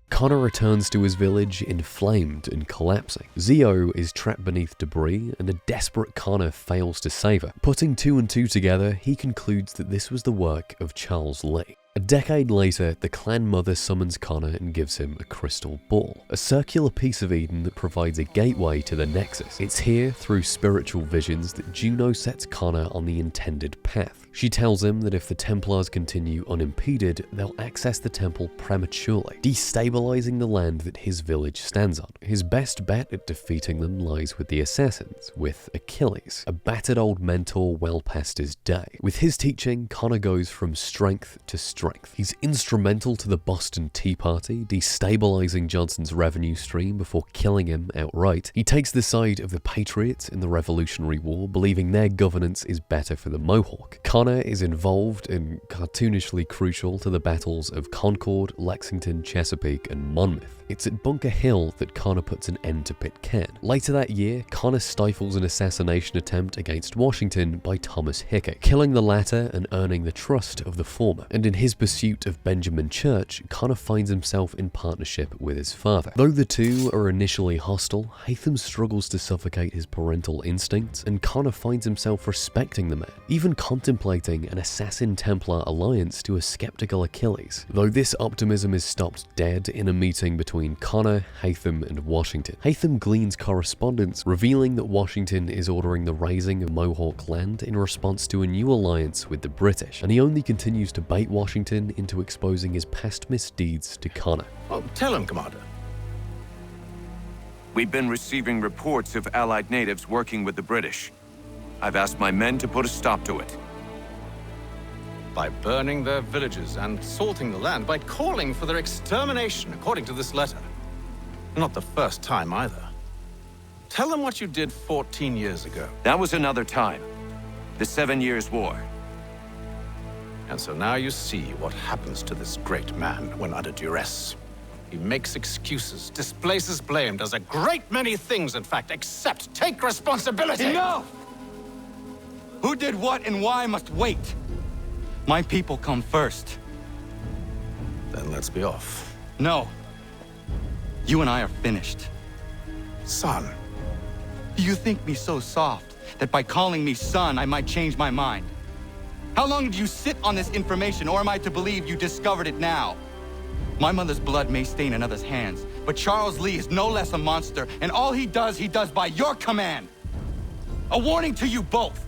Connor returns to his village inflamed and collapsing. Zio is trapped beneath debris, and a desperate Connor fails to save her. Putting 2 and 2 together, he concludes that this was the work of Charles Lee. A decade later, the clan mother summons Connor and gives him a crystal ball, a circular piece of Eden that provides a gateway to the Nexus. It's here, through spiritual visions, that Juno sets Connor on the intended path. She tells him that if the Templars continue unimpeded, they'll access the temple prematurely, destabilizing the land that his village stands on. His best bet at defeating them lies with the assassins, with Achilles, a battered old mentor well past his day. With his teaching, Connor goes from strength to strength. He's instrumental to the Boston Tea Party, destabilizing Johnson's revenue stream before killing him outright. He takes the side of the Patriots in the Revolutionary War, believing their governance is better for the Mohawk. Connor is involved and cartoonishly crucial to the battles of Concord, Lexington, Chesapeake, and Monmouth. It's at Bunker Hill that Connor puts an end to Pitcairn. Later that year, Connor stifles an assassination attempt against Washington by Thomas Hickey, killing the latter and earning the trust of the former. And in his pursuit of Benjamin Church, Connor finds himself in partnership with his father. Though the two are initially hostile, Haytham struggles to suffocate his parental instincts, and Connor finds himself respecting the man, even contemplating an assassin-Templar alliance to a skeptical Achilles. Though this optimism is stopped dead in a meeting between Connor, Haytham, and Washington. Haytham gleans correspondence revealing that Washington is ordering the razing of Mohawk land in response to a new alliance with the British, and he only continues to bait Washington into exposing his past misdeeds to Connor. Well, tell him, Commander. We've been receiving reports of Allied natives working with the British. I've asked my men to put a stop to it. By burning their villages and salting the land, by calling for their extermination, according to this letter. Not the first time, either. Tell them what you did 14 years ago. That was another time. The 7 Years' War. And so now you see what happens to this great man when under duress. He makes excuses, displaces blame, does a great many things, in fact, except take responsibility! Enough! Who did what and why must wait. My people come first. Then let's be off. No. You and I are finished. Son. Do you think me so soft that by calling me son, I might change my mind? How long did you sit on this information, or am I to believe you discovered it now? My mother's blood may stain another's hands, but Charles Lee is no less a monster, and all he does by your command. A warning to you both.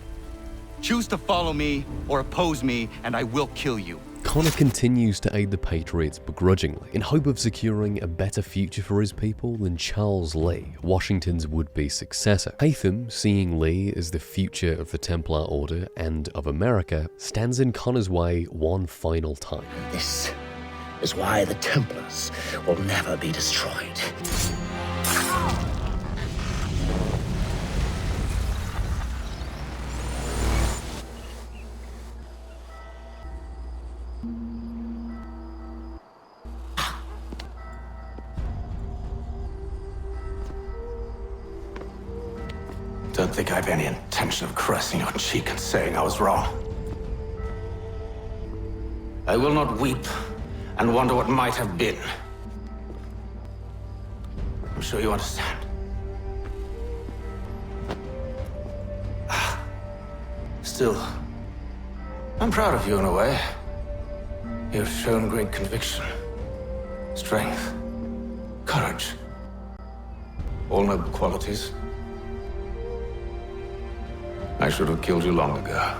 Choose to follow me or oppose me, and I will kill you. Connor continues to aid the Patriots begrudgingly, in hope of securing a better future for his people than Charles Lee, Washington's would-be successor. Haytham, seeing Lee as the future of the Templar Order and of America, stands in Connor's way one final time. This is why the Templars will never be destroyed. Don't think I have any intention of caressing your cheek and saying I was wrong. I will not weep and wonder what might have been. I'm sure you understand. Still, I'm proud of you in a way. You've shown great conviction, strength, courage. All noble qualities. I should have killed you long ago.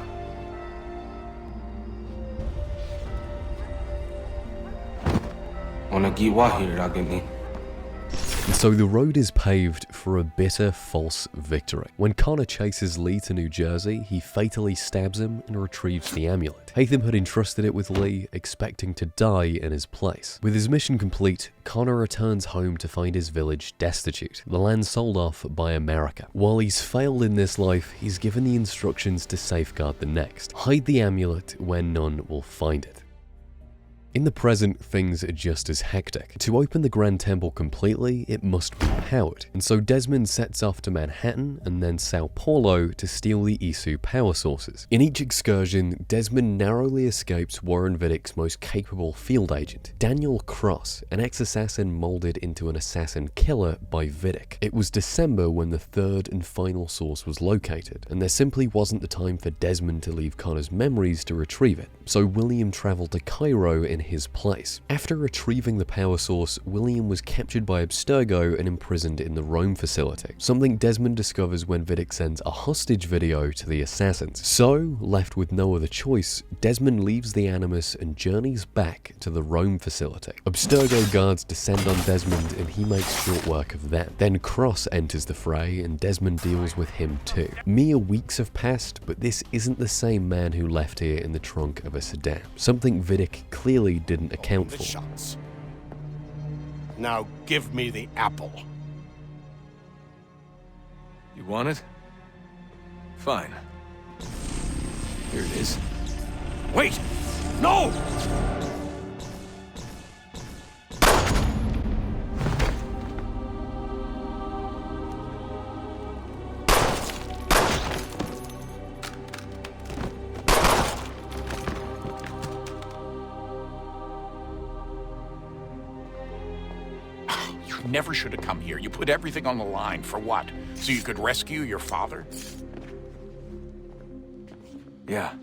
And so the road is paved for a bitter false victory. When Connor chases Lee to New Jersey, he fatally stabs him and retrieves the amulet. Hatham had entrusted it with Lee, expecting to die in his place. With his mission complete, Connor returns home to find his village destitute, the land sold off by America. While he's failed in this life, he's given the instructions to safeguard the next. Hide the amulet where none will find it. In the present, things are just as hectic. To open the Grand Temple completely, it must be powered, and so Desmond sets off to Manhattan and then Sao Paulo to steal the Isu power sources. In each excursion, Desmond narrowly escapes Warren Vidick's most capable field agent, Daniel Cross, an ex-assassin molded into an assassin killer by Vidick. It was December when the third and final source was located, and there simply wasn't the time for Desmond to leave Connor's memories to retrieve it, so William traveled to Cairo in his place. After retrieving the power source, William was captured by Abstergo and imprisoned in the Rome facility, something Desmond discovers when Vidick sends a hostage video to the assassins. So, left with no other choice, Desmond leaves the Animus and journeys back to the Rome facility. Abstergo guards descend on Desmond and he makes short work of them. Then Cross enters the fray and Desmond deals with him too. Mere weeks have passed, but this isn't the same man who left here in the trunk of a sedan, something Vidick clearly didn't account for. Shots. Now give me the apple. You want it? Fine. Here it is. Wait! No! Never should have come here. You put everything on the line. For what? So you could rescue your father? Yeah.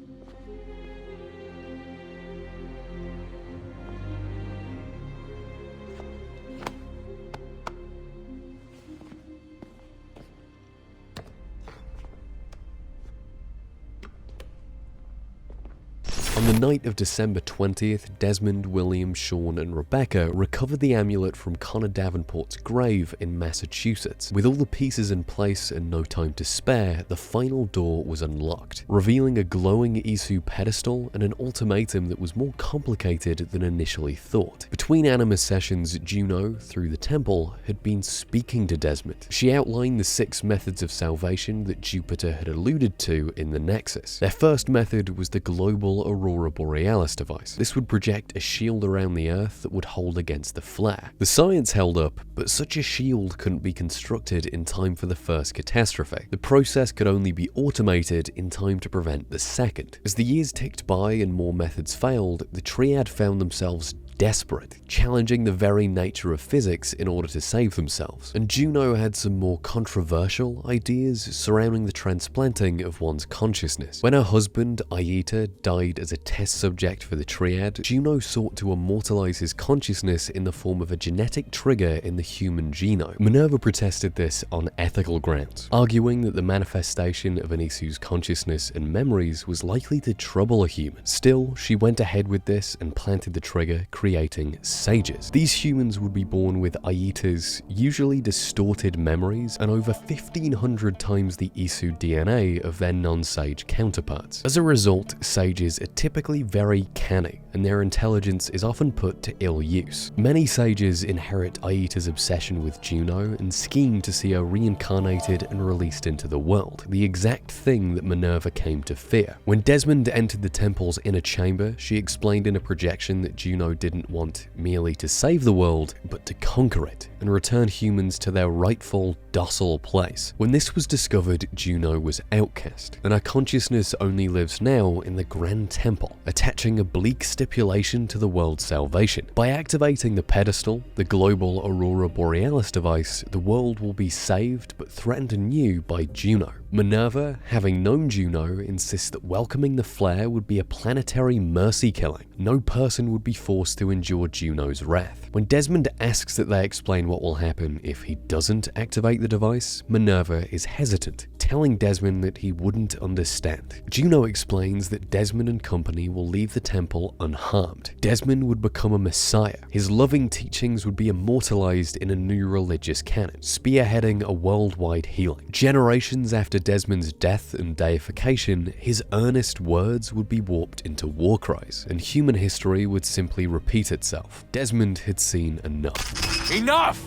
On the night of December 20th, Desmond, William, Sean, and Rebecca recovered the amulet from Connor Davenport's grave in Massachusetts. With all the pieces in place and no time to spare, the final door was unlocked, revealing a glowing Isu pedestal and an ultimatum that was more complicated than initially thought. Between Animus sessions, Juno, through the temple, had been speaking to Desmond. She outlined the 6 methods of salvation that Jupiter had alluded to in the Nexus. Their first method was the global Aurora Borealis device. This would project a shield around the Earth that would hold against the flare. The science held up, but such a shield couldn't be constructed in time for the first catastrophe. The process could only be automated in time to prevent the second. As the years ticked by and more methods failed, the Triad found themselves desperate, challenging the very nature of physics in order to save themselves. And Juno had some more controversial ideas surrounding the transplanting of one's consciousness. When her husband, Aita, died as a test subject for the Triad, Juno sought to immortalize his consciousness in the form of a genetic trigger in the human genome. Minerva protested this on ethical grounds, arguing that the manifestation of an Isu's consciousness and memories was likely to trouble a human. Still, she went ahead with this and planted the trigger, creating sages. These humans would be born with Aita's usually distorted memories and over 1,500 times the Isu DNA of their non-sage counterparts. As a result, sages are typically very canny, and their intelligence is often put to ill use. Many sages inherit Aita's obsession with Juno and scheme to see her reincarnated and released into the world, the exact thing that Minerva came to fear. When Desmond entered the temple's inner chamber, she explained in a projection that Juno didn't didn't want merely to save the world, but to conquer it and return humans to their rightful, docile place. When this was discovered, Juno was outcast, and her consciousness only lives now in the Grand Temple, attaching a bleak stipulation to the world's salvation. By activating the pedestal, the global Aurora Borealis device, the world will be saved but threatened anew by Juno. Minerva, having known Juno, insists that welcoming the flare would be a planetary mercy killing. No person would be forced to endure Juno's wrath. When Desmond asks that they explain what will happen if he doesn't activate the device, Minerva is hesitant, telling Desmond that he wouldn't understand. Juno explains that Desmond and company will leave the temple unharmed. Desmond would become a messiah. His loving teachings would be immortalized in a new religious canon, spearheading a worldwide healing. Generations after Desmond's death and deification, his earnest words would be warped into war cries, and human history would simply repeat itself. Desmond had seen enough. Enough!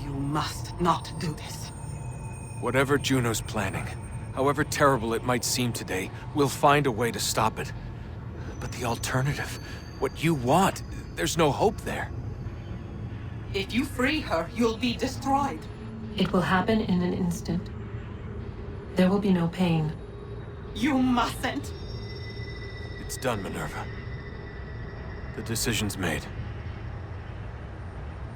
You must not do this. Whatever Juno's planning, however terrible it might seem today, we'll find a way to stop it. But the alternative, what you want, there's no hope there. If you free her, you'll be destroyed. It will happen in an instant. There will be no pain. You mustn't. It's done, Minerva. The decision's made.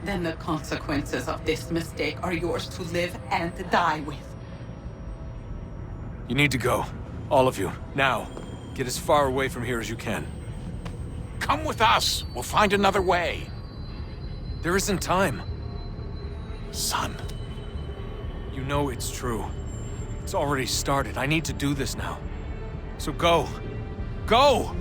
Then the consequences of this mistake are yours to live and die with. You need to go. All of you. Now. Get as far away from here as you can. Come with us. We'll find another way. There isn't time. Son. You know it's true. It's already started. I need to do this now. So go. Go!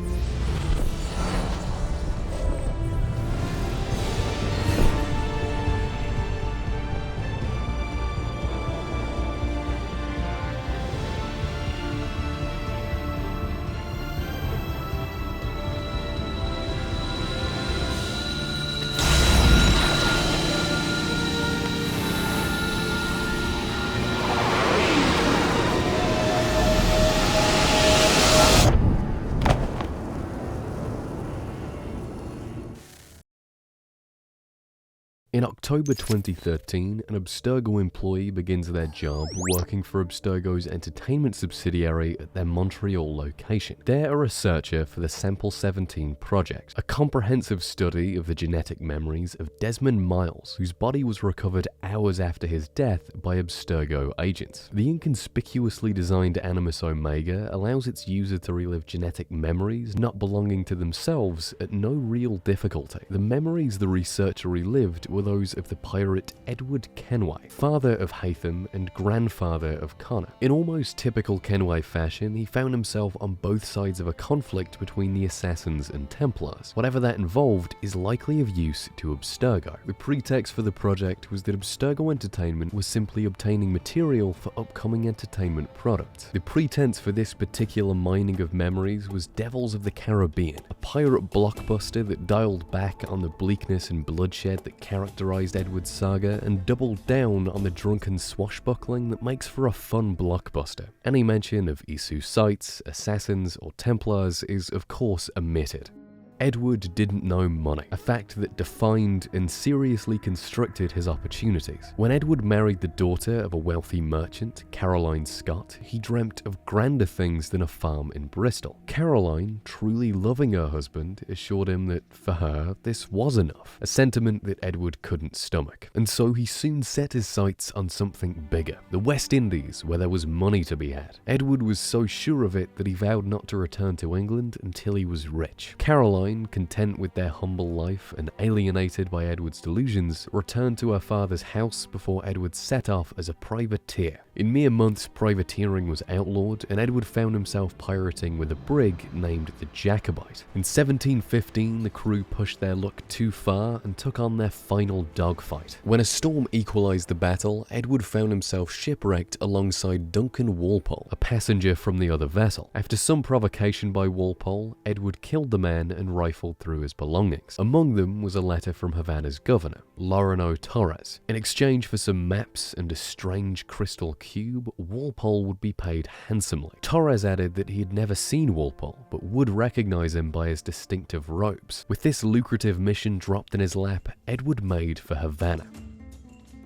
In October 2013, an Abstergo employee begins their job working for Abstergo's entertainment subsidiary at their Montreal location. They're a researcher for the Sample 17 project, a comprehensive study of the genetic memories of Desmond Miles, whose body was recovered hours after his death by Abstergo agents. The inconspicuously designed Animus Omega allows its user to relive genetic memories not belonging to themselves at no real difficulty. The memories the researcher relived were those of the pirate Edward Kenway, father of Hatham and grandfather of Connor. In almost typical Kenway fashion, he found himself on both sides of a conflict between the Assassins and Templars. Whatever that involved is likely of use to Abstergo. The pretext for the project was that Abstergo Entertainment was simply obtaining material for upcoming entertainment products. The pretense for this particular mining of memories was Devils of the Caribbean, a pirate blockbuster that dialed back on the bleakness and bloodshed that characterized Edward's saga and doubled down on the drunken swashbuckling that makes for a fun blockbuster. Any mention of Isu Sites, Assassins, or Templars is of course omitted. Edward didn't know money, a fact that defined and seriously constricted his opportunities. When Edward married the daughter of a wealthy merchant, Caroline Scott, he dreamt of grander things than a farm in Bristol. Caroline, truly loving her husband, assured him that for her, this was enough, a sentiment that Edward couldn't stomach. And so he soon set his sights on something bigger, the West Indies, where there was money to be had. Edward was so sure of it that he vowed not to return to England until he was rich. Caroline, content with their humble life and alienated by Edward's delusions, returned to her father's house before Edward set off as a privateer. In mere months, privateering was outlawed, and Edward found himself pirating with a brig named the Jacobite. In 1715, the crew pushed their luck too far and took on their final dogfight. When a storm equalized the battle, Edward found himself shipwrecked alongside Duncan Walpole, a passenger from the other vessel. After some provocation by Walpole, Edward killed the man and rifled through his belongings. Among them was a letter from Havana's governor, Laureno Torres. In exchange for some maps and a strange crystal cube, Walpole would be paid handsomely. Torres added that he had never seen Walpole, but would recognize him by his distinctive robes. With this lucrative mission dropped in his lap, Edward made for Havana.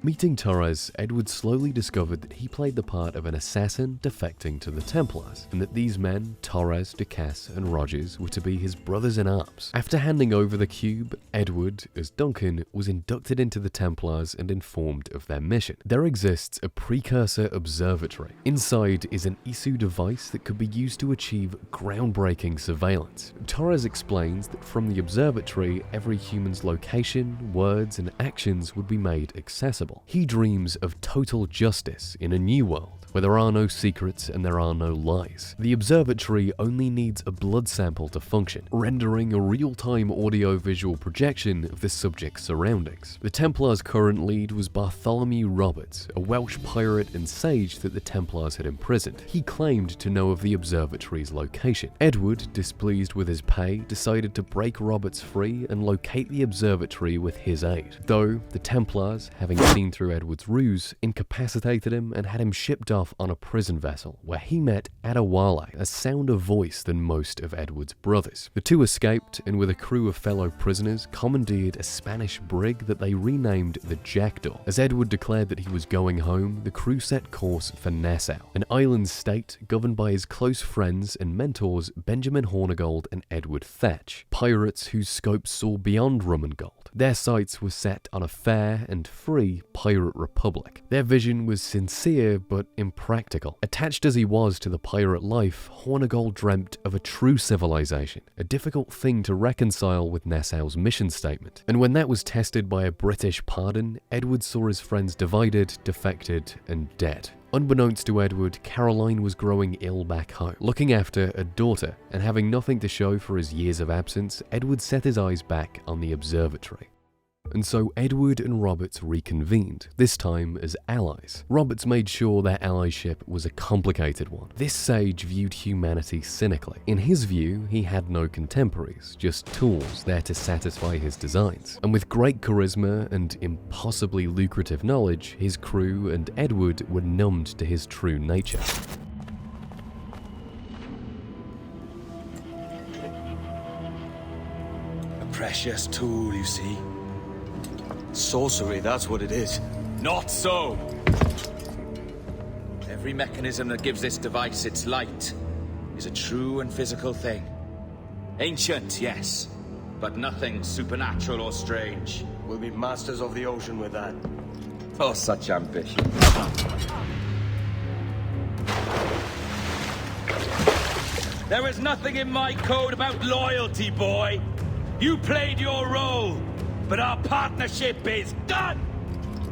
Meeting Torres, Edward slowly discovered that he played the part of an assassin defecting to the Templars, and that these men, Torres, Ducasse, and Rogers, were to be his brothers in arms. After handing over the cube, Edward, as Duncan, was inducted into the Templars and informed of their mission. There exists a precursor observatory. Inside is an ISU device that could be used to achieve groundbreaking surveillance. Torres explains that from the observatory, every human's location, words, and actions would be made accessible. He dreams of total justice in a new world, where there are no secrets and there are no lies. The observatory only needs a blood sample to function, rendering a real-time audio-visual projection of the subject's surroundings. The Templars' current lead was Bartholomew Roberts, a Welsh pirate and sage that the Templars had imprisoned. He claimed to know of the observatory's location. Edward, displeased with his pay, decided to break Roberts free and locate the observatory with his aid. Though, the Templars, having seen through Edward's ruse, incapacitated him and had him shipped off on a prison vessel, where he met Adewale, a sounder voice than most of Edward's brothers. The two escaped, and with a crew of fellow prisoners, commandeered a Spanish brig that they renamed the Jackdaw. As Edward declared that he was going home, the crew set course for Nassau, an island state governed by his close friends and mentors Benjamin Hornigold and Edward Thatch, pirates whose scope saw beyond rum and gold. Their sights were set on a fair and free pirate republic. Their vision was sincere but impractical. Attached as he was to the pirate life, Hornigold dreamt of a true civilization, a difficult thing to reconcile with Nassau's mission statement. And when that was tested by a British pardon, Edward saw his friends divided, defected, and dead. Unbeknownst to Edward, Caroline was growing ill back home. Looking after a daughter, and having nothing to show for his years of absence, Edward set his eyes back on the observatory. And so Edward and Roberts reconvened, this time as allies. Roberts made sure their allyship was a complicated one. This sage viewed humanity cynically. In his view, he had no contemporaries, just tools there to satisfy his designs. And with great charisma and impossibly lucrative knowledge, his crew and Edward were numbed to his true nature. A precious tool, you see. Sorcery, that's what it is. Not so! Every mechanism that gives this device its light is a true and physical thing. Ancient, yes, but nothing supernatural or strange. We'll be masters of the ocean with that. Oh, such ambition. There is nothing in my code about loyalty, boy. You played your role. But our partnership is done!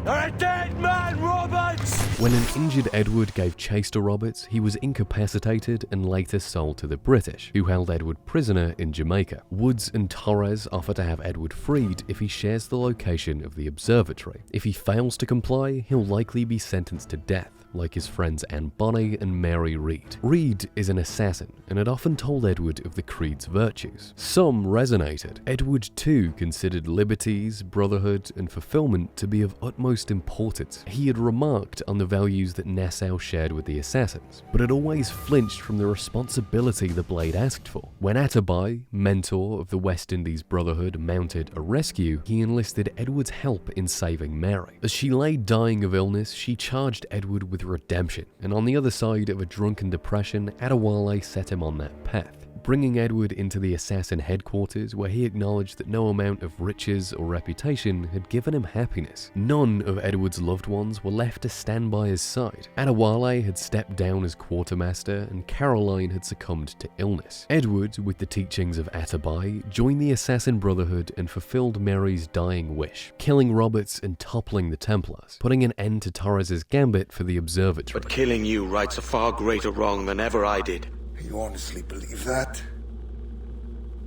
You're a dead man, Roberts! When an injured Edward gave chase to Roberts, he was incapacitated and later sold to the British, who held Edward prisoner in Jamaica. Woods and Torres offer to have Edward freed if he shares the location of the observatory. If he fails to comply, he'll likely be sentenced to death, like his friends Anne Bonny and Mary Reed. Reed is an assassin, and had often told Edward of the Creed's virtues. Some resonated. Edward too considered liberties, brotherhood, and fulfillment to be of utmost importance. He had remarked on the values that Nassau shared with the assassins, but had always flinched from the responsibility the blade asked for. When Atabai, mentor of the West Indies Brotherhood, mounted a rescue, he enlisted Edward's help in saving Mary. As she lay dying of illness, she charged Edward with redemption, and on the other side of a drunken depression, Adewale set him on that path, bringing Edward into the assassin headquarters, where he acknowledged that no amount of riches or reputation had given him happiness. None of Edward's loved ones were left to stand by his side. Adewale had stepped down as quartermaster, and Caroline had succumbed to illness. Edward, with the teachings of Atabai, joined the Assassin Brotherhood and fulfilled Mary's dying wish, killing Roberts and toppling the Templars, putting an end to Torres's gambit for the observatory. But killing you rights a far greater wrong than ever I did. You honestly believe that?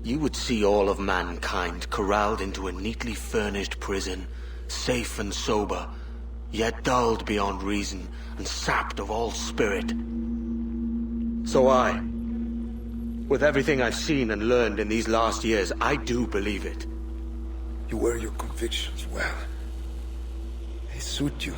You would see all of mankind corralled into a neatly furnished prison, safe and sober, yet dulled beyond reason and sapped of all spirit. So with everything I've seen and learned in these last years, I do believe it. You wear your convictions well. They suit you.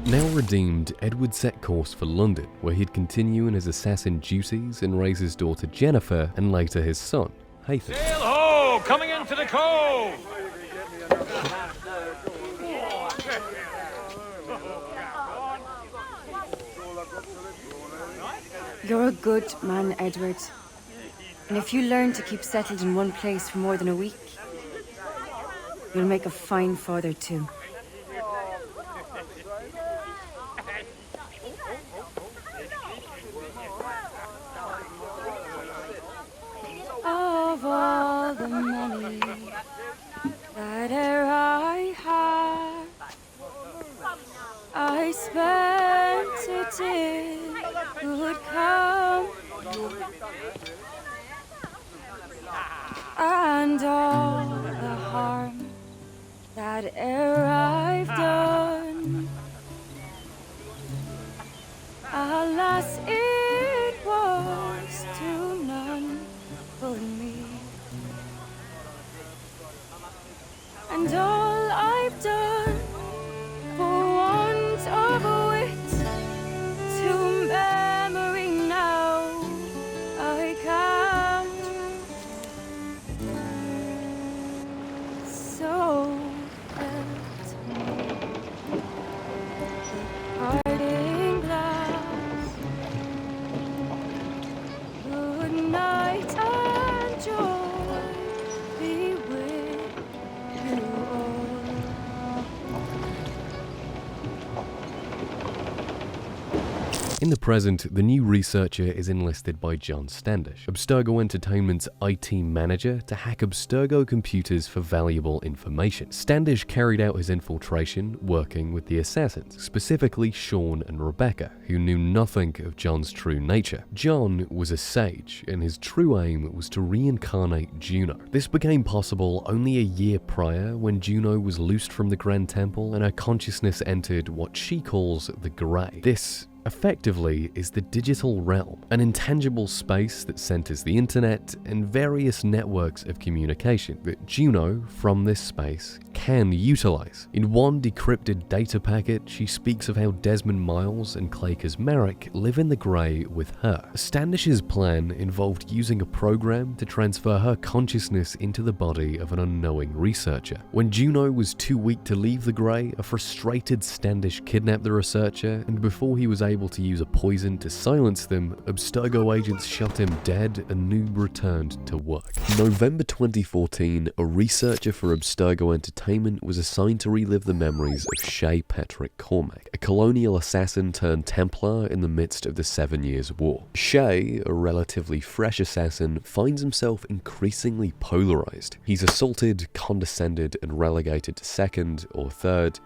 Now redeemed, Edward set course for London, where he'd continue in his assassin duties and raise his daughter Jennifer and later his son, Haytham. Sail ho! Coming into the cove! You're a good man, Edward. And if you learn to keep settled in one place for more than a week, you'll make a fine father too. Of all the money that e'er I had, I spent it in good company, and all the harm that e'er I've done, alas, it was to none but me. And all I've done for want of wit to memory now I count. So felt the parting glass. Good night and joy be with you all. In the present, the new researcher is enlisted by John Standish, Abstergo Entertainment's IT manager, to hack Abstergo computers for valuable information. Standish carried out his infiltration working with the assassins, specifically Sean and Rebecca, who knew nothing of John's true nature. John was a sage, and his true aim was to reincarnate Juno. This became possible only a year prior, when Juno was loosed from the Grand Temple and her consciousness entered what she calls the Grey. This effectively is the digital realm, an intangible space that centers the internet and various networks of communication that Juno, from this space, can utilize. In one decrypted data packet, she speaks of how Desmond Miles and Clay Kazmarek live in the Grey with her. Standish's plan involved using a program to transfer her consciousness into the body of an unknowing researcher. When Juno was too weak to leave the Grey, a frustrated Standish kidnapped the researcher, and before he was able to use a poison to silence them, Abstergo agents shot him dead and Noob returned to work. November 2014, a researcher for Abstergo Entertainment was assigned to relive the memories of Shay Patrick Cormac, a colonial assassin turned Templar in the midst of the 7 Years' War. Shay, a relatively fresh assassin, finds himself increasingly polarized. He's assaulted, condescended, and relegated to second or third,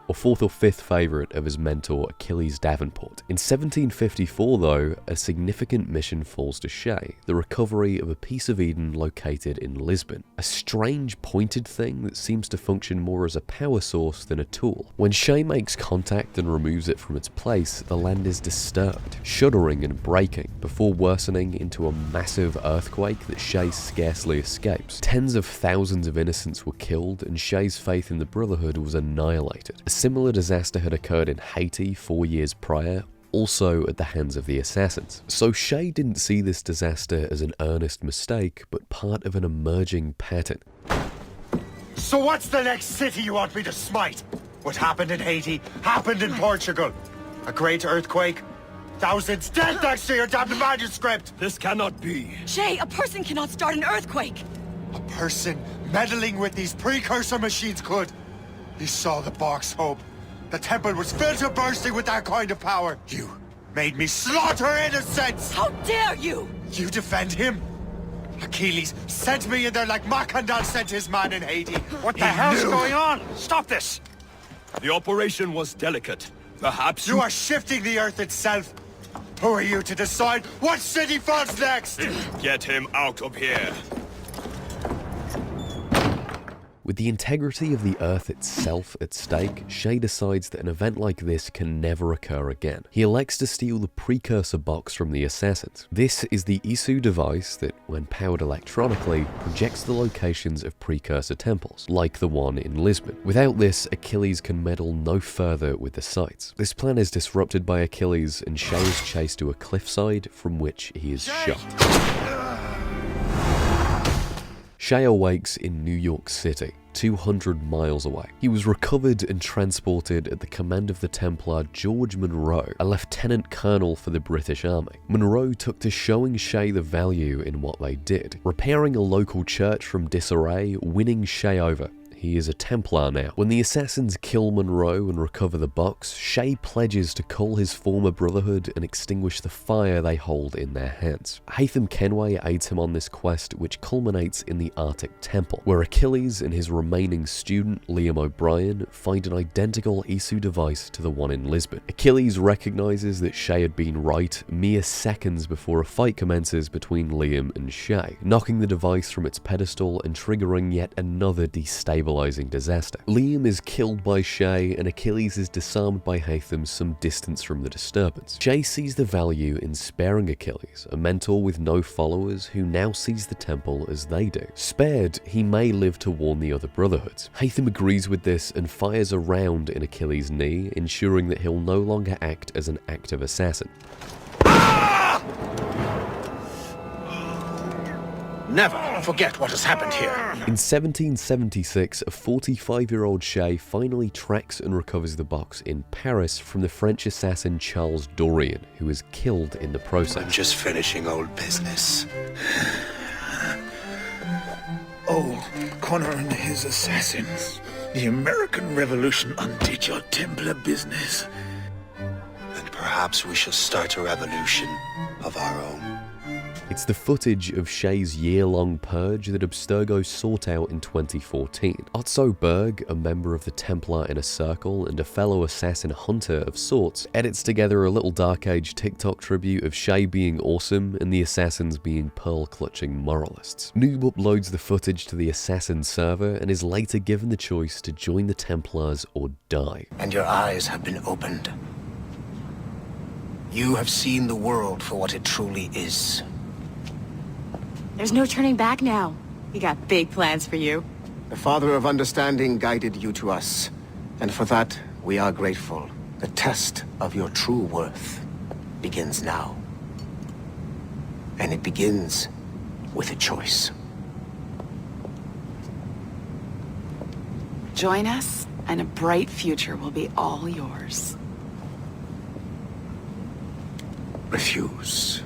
or fourth or fifth favourite of his mentor Achilles Davenport. In 1754 though, a significant mission falls to Shay, the recovery of a piece of Eden located in Lisbon. A strange pointed thing that seems to function more as a power source than a tool. When Shay makes contact and removes it from its place, the land is disturbed, shuddering and breaking, before worsening into a massive earthquake that Shay scarcely escapes. Tens of thousands of innocents were killed, and Shay's faith in the Brotherhood was annihilated. A similar disaster had occurred in Haiti 4 years prior, also at the hands of the assassins. So Shay didn't see this disaster as an earnest mistake, but part of an emerging pattern. So what's the next city you want me to smite? What happened in Haiti happened in Portugal. A great earthquake. Thousands dead thanks to your damned manuscript! This cannot be. Shay, a person cannot start an earthquake! A person meddling with these precursor machines could. You saw the box, Hope. The temple was filled to bursting with that kind of power. You made me slaughter innocents! How dare you! You defend him? Achilles sent me in there like Macandal sent his man in Haiti. What the hell's going on? Stop this! The operation was delicate. Perhaps you are shifting the earth itself. Who are you to decide what city falls next? Get him out of here. With the integrity of the Earth itself at stake, Shay decides that an event like this can never occur again. He elects to steal the precursor box from the assassins. This is the Isu device that, when powered electronically, projects the locations of precursor temples, like the one in Lisbon. Without this, Achilles can meddle no further with the sites. This plan is disrupted by Achilles, and Shay is chased to a cliffside from which he is shot. Shay awakes in New York City, 200 miles away. He was recovered and transported at the command of the Templar George Monroe, a lieutenant colonel for the British Army. Monroe took to showing Shay the value in what they did, repairing a local church from disarray, winning Shay over. He is a Templar now. When the assassins kill Monroe and recover the box, Shay pledges to call his former Brotherhood and extinguish the fire they hold in their hands. Haytham Kenway aids him on this quest, which culminates in the Arctic Temple, where Achilles and his remaining student, Liam O'Brien, find an identical Isu device to the one in Lisbon. Achilles recognizes that Shay had been right mere seconds before a fight commences between Liam and Shay, knocking the device from its pedestal and triggering yet another destabilizing disaster. Liam is killed by Shay, and Achilles is disarmed by Haytham some distance from the disturbance. Shay sees the value in sparing Achilles, a mentor with no followers who now sees the temple as they do. Spared, he may live to warn the other Brotherhoods. Haytham agrees with this and fires a round in Achilles' knee, ensuring that he'll no longer act as an active assassin. Never forget what has happened here. In 1776, a 45-year-old Shay finally tracks and recovers the box in Paris from the French assassin Charles Dorian, who is killed in the process. I'm just finishing old business. Old Connor and his assassins. The American Revolution undid your Templar business. And perhaps we shall start a revolution of our own. It's the footage of Shay's year-long purge that Abstergo sought out in 2014. Otto Berg, a member of the Templar Inner Circle and a fellow assassin hunter of sorts, edits together a little Dark Age TikTok tribute of Shay being awesome and the assassins being pearl-clutching moralists. Noob uploads the footage to the assassin server and is later given the choice to join the Templars or die. And your eyes have been opened. You have seen the world for what it truly is. There's no turning back now. We got big plans for you. The Father of Understanding guided you to us, and for that we are grateful. The test of your true worth begins now. And it begins with a choice. Join us, and a bright future will be all yours. Refuse.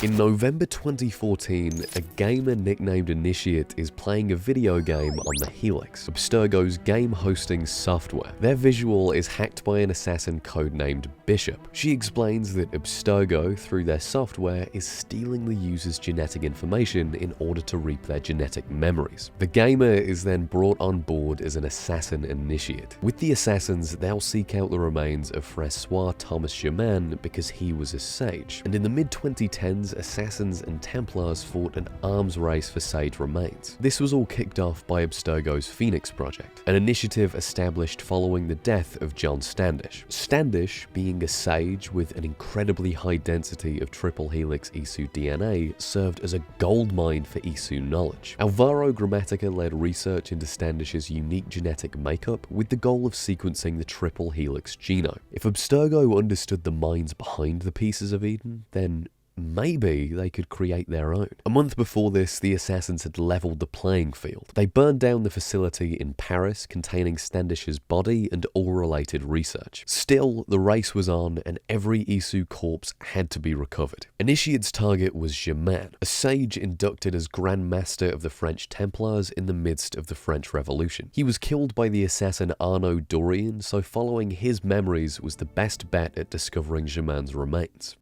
In November 2014, a gamer nicknamed Initiate is playing a video game on the Helix, Abstergo's game hosting software. Their visual is hacked by an assassin codenamed Bishop. She explains that Abstergo, through their software, is stealing the user's genetic information in order to reap their genetic memories. The gamer is then brought on board as an assassin initiate. With the assassins, they'll seek out the remains of Francois Thomas Germain because he was a sage, and in the mid-2010s, assassins and Templars fought an arms race for sage remains. This was all kicked off by Abstergo's Phoenix Project, an initiative established following the death of John Standish. Standish, being a sage with an incredibly high density of triple helix Isu DNA, served as a goldmine for Isu knowledge. Alvaro Grammatica led research into Standish's unique genetic makeup with the goal of sequencing the triple helix genome. If Abstergo understood the minds behind the pieces of Eden, then maybe they could create their own. A month before this, the assassins had leveled the playing field. They burned down the facility in Paris containing Standish's body and all related research. Still, the race was on and every Isu corpse had to be recovered. Initiate's target was Germain, a sage inducted as Grand Master of the French Templars in the midst of the French Revolution. He was killed by the assassin Arnaud Dorian, so following his memories was the best bet at discovering Germain's remains.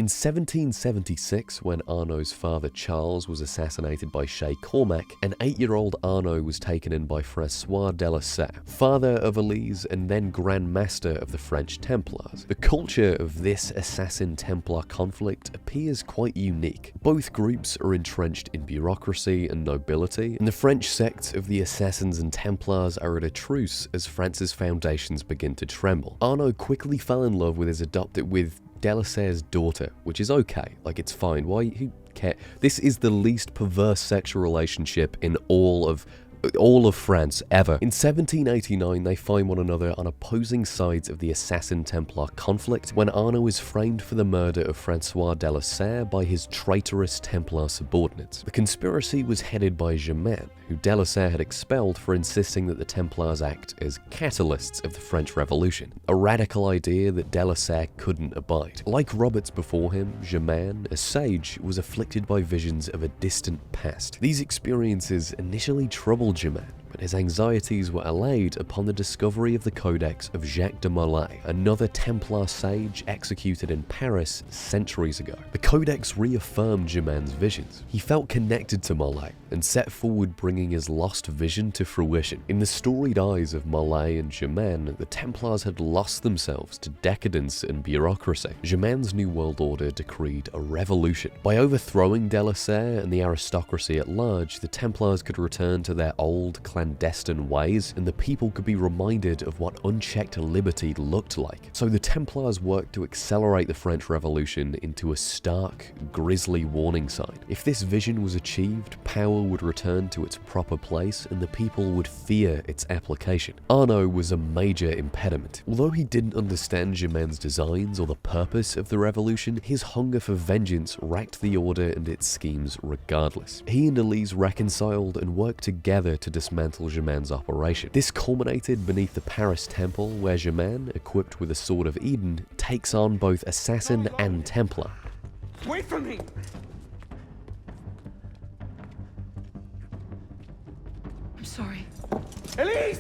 In 1776, when Arnaud's father Charles was assassinated by Shay Cormac, an 8-year-old Arnaud was taken in by Francois de la Serre, father of Elise and then Grand Master of the French Templars. The culture of this assassin-Templar conflict appears quite unique. Both groups are entrenched in bureaucracy and nobility, and the French sect of the Assassins and Templars are at a truce as France's foundations begin to tremble. Arnaud quickly fell in love with de la Serre's daughter, which is okay, like it's fine. Who cares? This is the least perverse sexual relationship in all of France ever. In 1789, they find one another on opposing sides of the Assassin-Templar conflict when Arnaud is framed for the murder of Francois de la Serre by his traitorous Templar subordinates. The conspiracy was headed by Germain, who de la Serre had expelled for insisting that the Templars act as catalysts of the French Revolution, a radical idea that de la Serre couldn't abide. Like Roberts before him, Germain, a sage, was afflicted by visions of a distant past. These experiences initially troubled Germain, but his anxieties were allayed upon the discovery of the Codex of Jacques de Molay, another Templar sage executed in Paris centuries ago. The Codex reaffirmed Germain's visions. He felt connected to Molay and set forward bringing his lost vision to fruition. In the storied eyes of Molay and Germain, the Templars had lost themselves to decadence and bureaucracy. Germain's New World Order decreed a revolution. By overthrowing de la Serre and the aristocracy at large, the Templars could return to their old clandestine ways, and the people could be reminded of what unchecked liberty looked like. So the Templars worked to accelerate the French Revolution into a stark, grisly warning sign. If this vision was achieved, power would return to its proper place and the people would fear its application. Arnaud was a major impediment. Although he didn't understand Germain's designs or the purpose of the revolution, his hunger for vengeance racked the order and its schemes regardless. He and Elise reconciled and worked together to dismantle Germain's operation. This culminated beneath the Paris Temple, where Germain, equipped with a Sword of Eden, takes on both assassin and Templar. Wait for me! I'm sorry. Elise!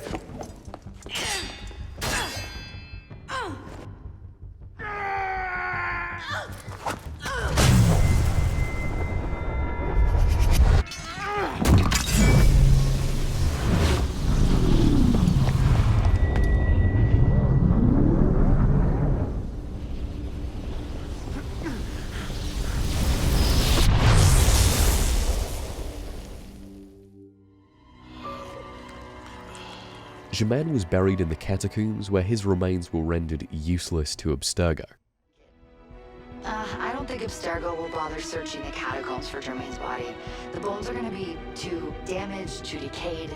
Germain was buried in the catacombs where his remains were rendered useless to Abstergo. I don't think Abstergo will bother searching the catacombs for Germain's body. The bones are going to be too damaged, too decayed.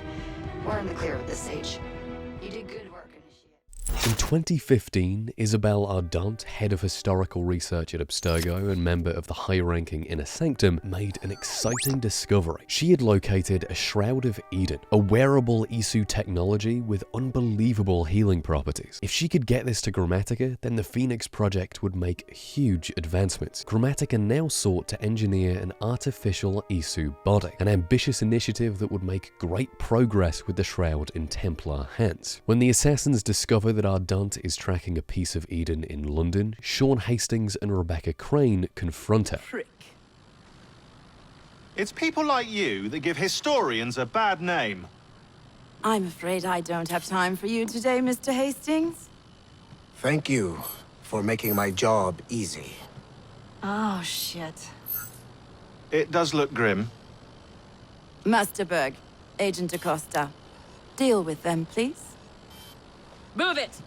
We're in the clear at this stage. You did good work. In 2015, Isabelle Ardant, head of historical research at Abstergo and member of the high-ranking Inner Sanctum, made an exciting discovery. She had located a Shroud of Eden, a wearable Isu technology with unbelievable healing properties. If she could get this to Grammatica, then the Phoenix Project would make huge advancements. Grammatica now sought to engineer an artificial Isu body, an ambitious initiative that would make great progress with the Shroud in Templar hands. When the assassins discover that Ardant is tracking a piece of Eden in London, Sean Hastings and Rebecca Crane confront her. Prick. It's people like you that give historians a bad name. I'm afraid I don't have time for you today, Mr. Hastings. Thank you for making my job easy. Oh, shit. It does look grim. Master Berg, Agent Acosta. Deal with them, please. Move it!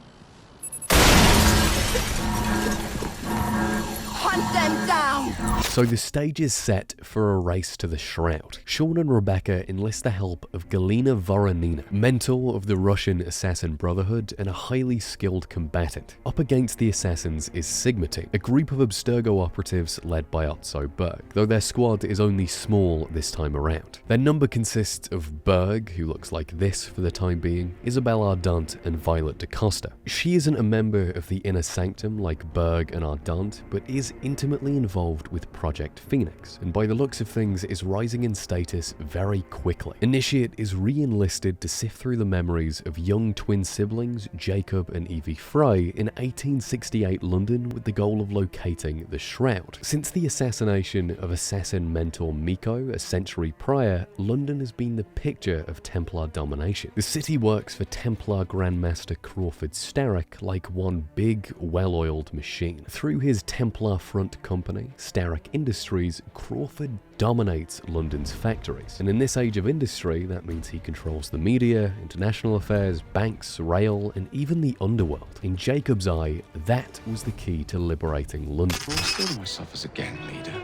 Hunt them down! So the stage is set for a race to the Shroud. Sean and Rebecca enlist the help of Galina Voronina, mentor of the Russian assassin Brotherhood and a highly skilled combatant. Up against the assassins is Sigma Team, a group of Abstergo operatives led by Otto Berg, though their squad is only small this time around. Their number consists of Berg, who looks like this for the time being, Isabelle Ardant and Violet da Costa. She isn't a member of the Inner Sanctum like Berg and Ardant, but is intimately involved with Project Phoenix, and by the looks of things is rising in status very quickly. Initiate is re-enlisted to sift through the memories of young twin siblings Jacob and Evie Frey in 1868 London with the goal of locating the Shroud. Since the assassination of assassin mentor Miko a century prior, London has been the picture of Templar domination. The city works for Templar Grandmaster Crawford Starrick like one big, well-oiled machine. Through his Templar front company, Starrick Industries, Crawford dominates London's factories. And in this age of industry, that means he controls the media, international affairs, banks, rail, and even the underworld. In Jacob's eye, that was the key to liberating London. I saw myself as a gang leader.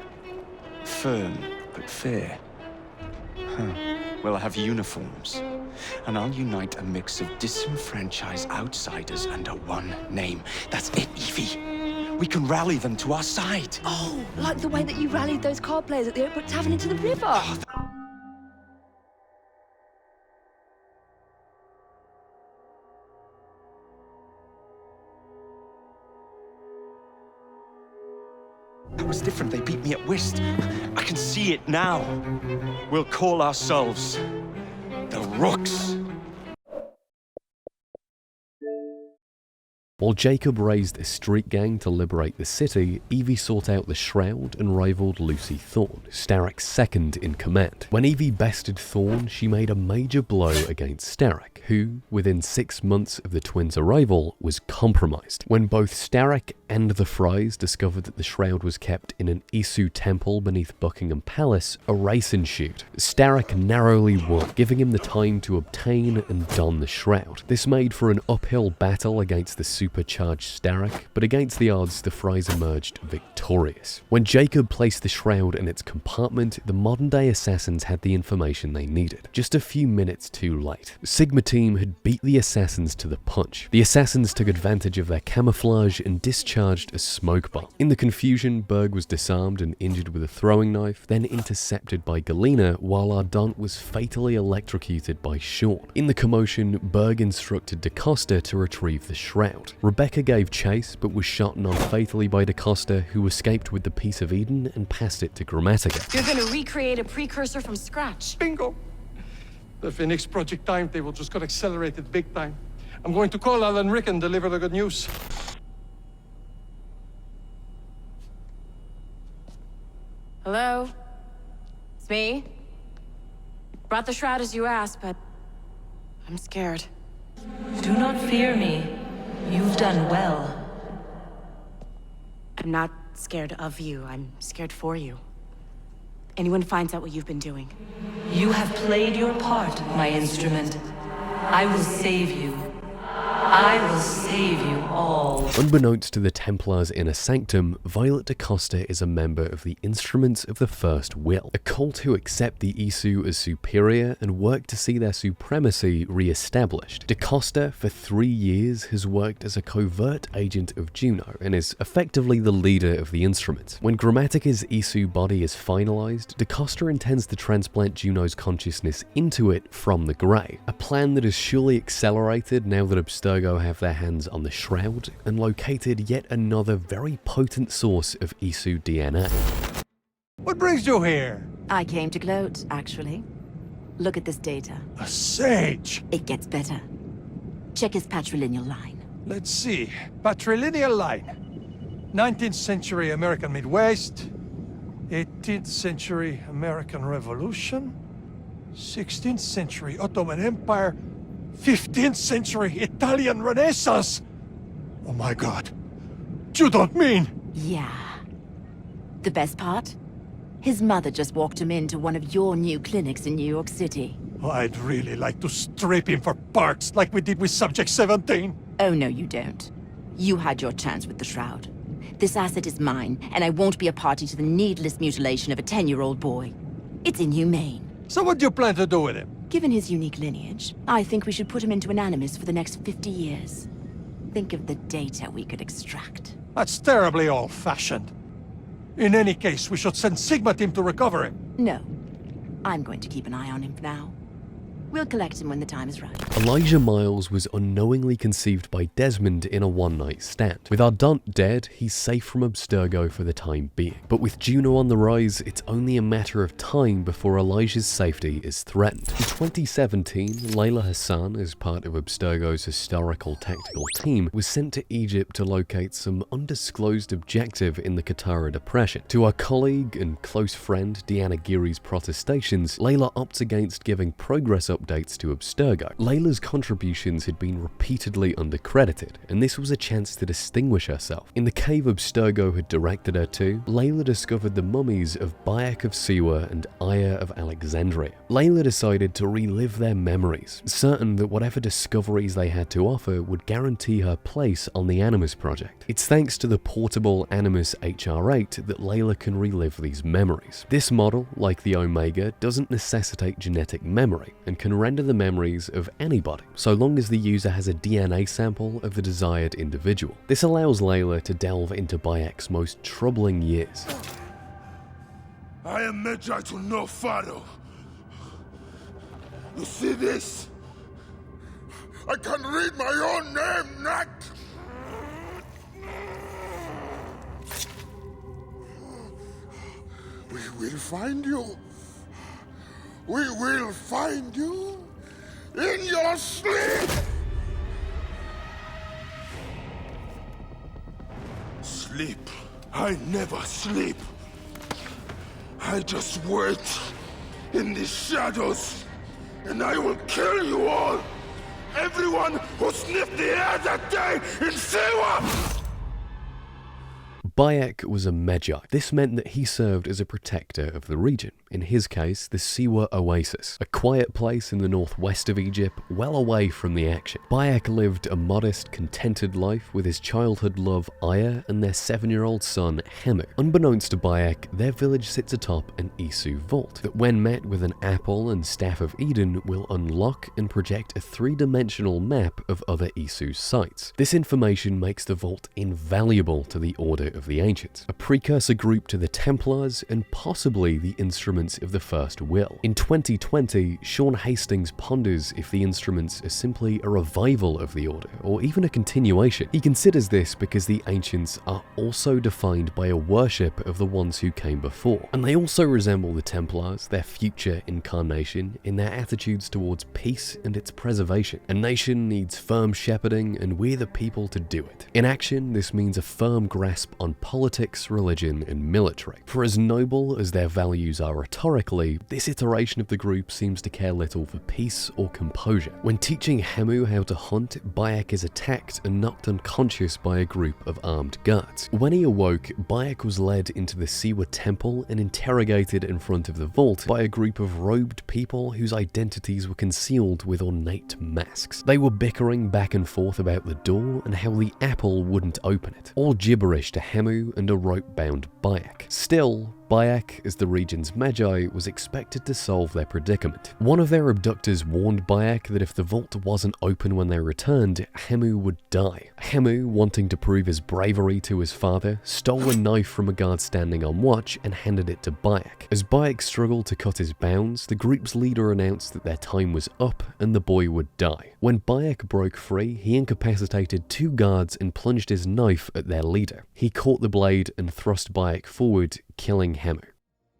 Firm, but fair. Well, I have uniforms. And I'll unite a mix of disenfranchised outsiders under one name. That's it, Evie. We can rally them to our side. Oh, like the way that you rallied those card players at the Oakbrook Tavern into the river. Oh, that was different. They beat me at whist. I can see it now. We'll call ourselves the Rooks. While Jacob raised a street gang to liberate the city, Evie sought out the Shroud and rivaled Lucy Thorne, Starrick's second in command. When Evie bested Thorne, she made a major blow against Starrick, who, within 6 months of the twins' arrival, was compromised. When both Starrick and the Freys discovered that the Shroud was kept in an Isu temple beneath Buckingham Palace, a race ensued. Starrick narrowly won, giving him the time to obtain and don the Shroud. This made for an uphill battle against the supercharged Starrick, but against the odds, the Freys emerged victorious. When Jacob placed the Shroud in its compartment, the modern-day assassins had the information they needed. Just a few minutes too late. Sigma Team had beat the assassins to the punch. The assassins took advantage of their camouflage and discharged a smoke bomb. In the confusion, Berg was disarmed and injured with a throwing knife, then intercepted by Galena, while Ardant was fatally electrocuted by Sean. In the commotion, Berg instructed DaCosta to retrieve the Shroud. Rebecca gave chase, but was shot non-fatally by DaCosta, who escaped with the Piece of Eden and passed it to Grammatica. You're gonna recreate a precursor from scratch. Bingo! The Phoenix Project timetable just got accelerated big time. I'm going to call Alan Rick and deliver the good news. Hello? It's me. Brought the Shroud as you asked, but I'm scared. Do not fear me. You've done well. I'm not scared of you. I'm scared for you. Anyone finds out what you've been doing. You have played your part, my instrument. I will save you. I will save you all. Unbeknownst to the Templars' inner sanctum, Violet DaCosta is a member of the Instruments of the First Will, a cult who accept the Isu as superior and work to see their supremacy re-established. DaCosta, for 3 years, has worked as a covert agent of Juno and is effectively the leader of the Instruments. When Grammatica's Isu body is finalized, DaCosta intends to transplant Juno's consciousness into it from the Grey, a plan that is surely accelerated now that Abstergo have their hands on the Shroud and located yet another very potent source of Isu DNA. What brings you here? I came to gloat, actually. Look at this data. A sage! It gets better. Check his patrilineal line. Let's see. Patrilineal line. 19th century American Midwest. 18th century American Revolution. 16th century Ottoman Empire. 15th century Italian Renaissance! Oh my god. You don't mean... Yeah. The best part? His mother just walked him into one of your new clinics in New York City. I'd really like to strip him for parts like we did with Subject 17. Oh no, you don't. You had your chance with the Shroud. This asset is mine, and I won't be a party to the needless mutilation of a 10-year-old boy. It's inhumane. So what do you plan to do with him? Given his unique lineage, I think we should put him into an animus for the next 50 years. Think of the data we could extract. That's terribly old-fashioned. In any case, we should send Sigma Team to recover him. No. I'm going to keep an eye on him for now. We'll collect him when the time is right. Elijah Miles was unknowingly conceived by Desmond in a one-night stand. With Ardant dead, he's safe from Abstergo for the time being. But with Juno on the rise, it's only a matter of time before Elijah's safety is threatened. In 2017, Layla Hassan, as part of Abstergo's historical tactical team, was sent to Egypt to locate some undisclosed objective in the Katara Depression. To her colleague and close friend Deanna Geary's protestations, Layla opts against giving progress updates to Abstergo. Layla's contributions had been repeatedly undercredited, and this was a chance to distinguish herself. In the cave Abstergo had directed her to, Layla discovered the mummies of Bayek of Siwa and Aya of Alexandria. Layla decided to relive their memories, certain that whatever discoveries they had to offer would guarantee her place on the Animus project. It's thanks to the portable Animus HR-8 that Layla can relive these memories. This model, like the Omega, doesn't necessitate genetic memory and can render the memories of anybody, so long as the user has a DNA sample of the desired individual. This allows Layla to delve into Bayek's most troubling years. I am Magi to no Pharaoh. You see this? I can read my own name, Nat! We will find you. We will find you in your sleep! Sleep. I never sleep. I just wait in the shadows, and I will kill you all! Everyone who sniffed the air that day in Siwa! Bayek was a Magi. This meant that he served as a protector of the region, in his case the Siwa Oasis, a quiet place in the northwest of Egypt, well away from the action. Bayek lived a modest, contented life with his childhood love Aya and their 7-year-old son Hemu. Unbeknownst to Bayek, their village sits atop an Isu vault that, when met with an apple and Staff of Eden, will unlock and project a 3-dimensional map of other Isu sites. This information makes the vault invaluable to the Order of the Ancients, a precursor group to the Templars and possibly the instruments of the First Will. In 2020, Sean Hastings ponders if the instruments are simply a revival of the Order, or even a continuation. He considers this because the Ancients are also defined by a worship of the ones who came before, and they also resemble the Templars, their future incarnation, in their attitudes towards peace and its preservation. A nation needs firm shepherding, and we're the people to do it. In action, this means a firm grasp on politics, religion, and military. For as noble as their values are rhetorically, this iteration of the group seems to care little for peace or composure. When teaching Hemu how to hunt, Bayek is attacked and knocked unconscious by a group of armed guards. When he awoke, Bayek was led into the Siwa temple and interrogated in front of the vault by a group of robed people whose identities were concealed with ornate masks. They were bickering back and forth about the door and how the apple wouldn't open it, all gibberish to Hemu and a rope-bound Bayek. Still, Bayek, as the region's Magi, was expected to solve their predicament. One of their abductors warned Bayek that if the vault wasn't open when they returned, Hemu would die. Hemu, wanting to prove his bravery to his father, stole a knife from a guard standing on watch and handed it to Bayek. As Bayek struggled to cut his bounds, the group's leader announced that their time was up and the boy would die. When Bayek broke free, he incapacitated 2 guards and plunged his knife at their leader. He caught the blade and thrust Bayek forward, killing Hemu.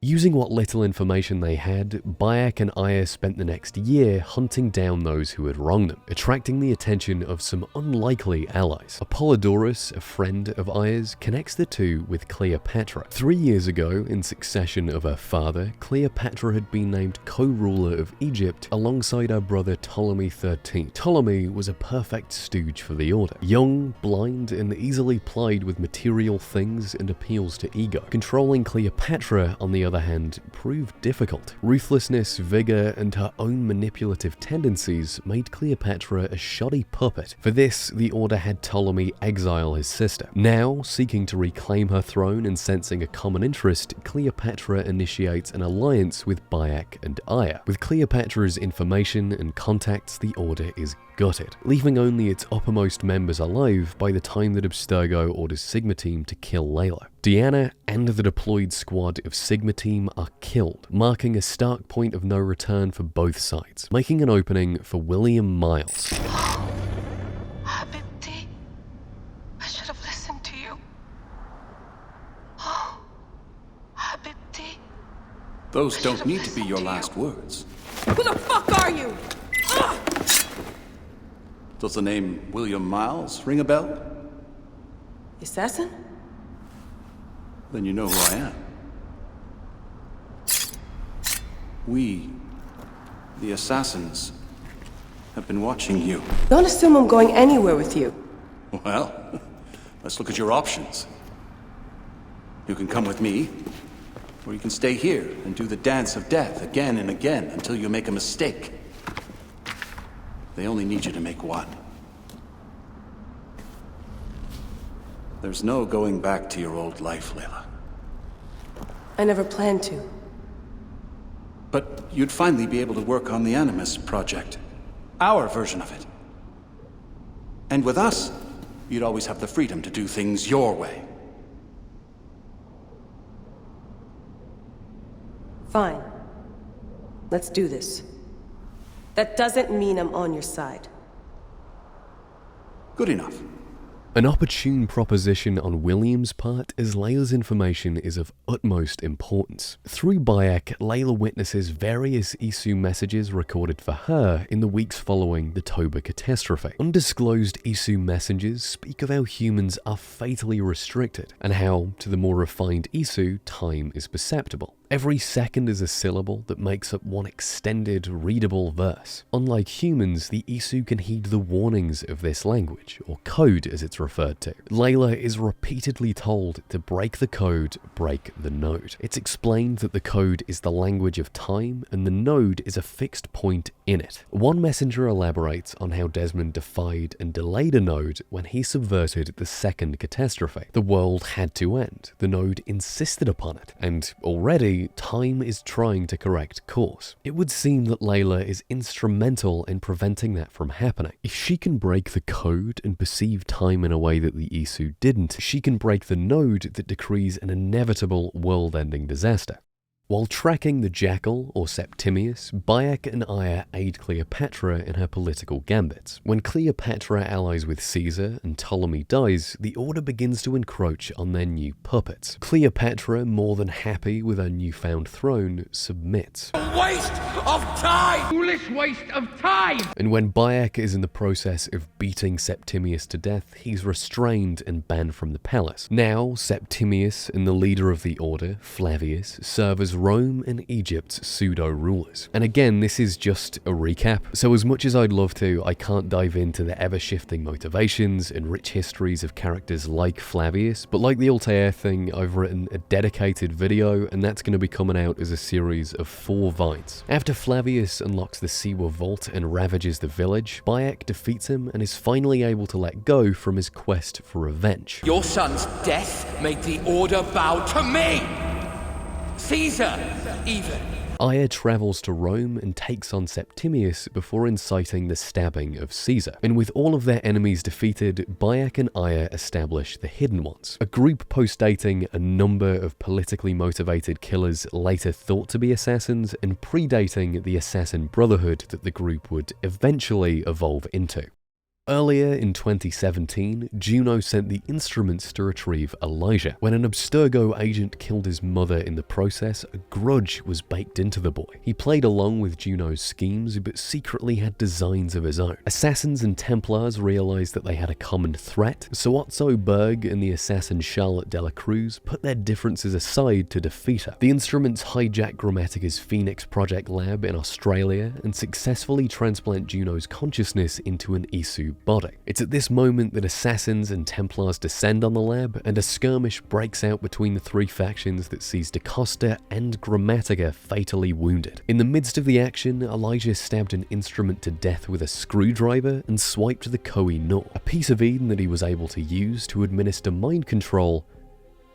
Using what little information they had, Bayek and Aya spent the next year hunting down those who had wronged them, attracting the attention of some unlikely allies. Apollodorus, a friend of Aya's, connects the two with Cleopatra. 3 years ago, in succession of her father, Cleopatra had been named co-ruler of Egypt alongside her brother Ptolemy XIII. Ptolemy was a perfect stooge for the order. Young, blind, and easily plied with material things and appeals to ego. Controlling Cleopatra, on the other hand, proved difficult. Ruthlessness, vigor, and her own manipulative tendencies made Cleopatra a shoddy puppet. For this, the Order had Ptolemy exile his sister. Now, seeking to reclaim her throne and sensing a common interest, Cleopatra initiates an alliance with Bayek and Aya. With Cleopatra's information and contacts, the Order is gutted, leaving only its uppermost members alive by the time that Abstergo orders Sigma Team to kill Layla. Deanna and the deployed squad of Sigma Team are killed, marking a stark point of no return for both sides, making an opening for William Miles. Habibti, I should have listened to you. Oh, Habibti. Those don't need to be your last words. Who the fuck are you? Does the name William Miles ring a bell? Assassin? Then you know who I am. We, the assassins, have been watching you. Don't assume I'm going anywhere with you. Well, let's look at your options. You can come with me, or you can stay here and do the dance of death again and again until you make a mistake. They only need you to make one. There's no going back to your old life, Layla. I never planned to. But you'd finally be able to work on the Animus project. Our version of it. And with us, you'd always have the freedom to do things your way. Fine. Let's do this. That doesn't mean I'm on your side. Good enough. An opportune proposition on William's part, as Layla's information is of utmost importance. Through Bayek, Layla witnesses various Isu messages recorded for her in the weeks following the Toba catastrophe. Undisclosed Isu messengers speak of how humans are fatally restricted, and how, to the more refined Isu, time is perceptible. Every second is a syllable that makes up one extended, readable verse. Unlike humans, the Isu can heed the warnings of this language, or code as it's referred to. Layla is repeatedly told to break the code, break the node. It's explained that the code is the language of time, and the node is a fixed point in it. One messenger elaborates on how Desmond defied and delayed a node when he subverted the second catastrophe. The world had to end. The node insisted upon it, and already time is trying to correct course. It would seem that Layla is instrumental in preventing that from happening. If she can break the code and perceive time in a way that the Isu didn't, she can break the node that decrees an inevitable world-ending disaster. While tracking the Jackal, or Septimius, Bayek and Aya aid Cleopatra in her political gambits. When Cleopatra allies with Caesar and Ptolemy dies, the Order begins to encroach on their new puppets. Cleopatra, more than happy with her newfound throne, submits. Waste of time! Foolish waste of time! And when Bayek is in the process of beating Septimius to death, he's restrained and banned from the palace. Now, Septimius and the leader of the Order, Flavius, serve as Rome and Egypt's pseudo-rulers. And again, this is just a recap, so as much as I'd love to, I can't dive into the ever-shifting motivations and rich histories of characters like Flavius, but like the Altair thing, I've written a dedicated video, and that's going to be coming out as a series of 4 vines. After Flavius unlocks the Siwa Vault and ravages the village, Bayek defeats him and is finally able to let go from his quest for revenge. Your son's death made the Order bow to me! Caesar, even. Aya travels to Rome and takes on Septimius before inciting the stabbing of Caesar. And with all of their enemies defeated, Bayek and Aya establish the Hidden Ones, a group postdating a number of politically motivated killers later thought to be assassins and predating the assassin Brotherhood that the group would eventually evolve into. Earlier in 2017, Juno sent the instruments to retrieve Elijah. When an Abstergo agent killed his mother in the process, a grudge was baked into the boy. He played along with Juno's schemes, but secretly had designs of his own. Assassins and Templars realized that they had a common threat, so Otso Berg and the assassin Charlotte de la Cruz put their differences aside to defeat her. The instruments hijack Grammatica's Phoenix Project lab in Australia and successfully transplant Juno's consciousness into an Isu body. It's at this moment that assassins and Templars descend on the lab, and a skirmish breaks out between the 3 factions that sees DaCosta and Grammatica fatally wounded. In the midst of the action, Elijah stabbed an instrument to death with a screwdriver and swiped the Koh-i-Noor, a piece of Eden that he was able to use to administer mind control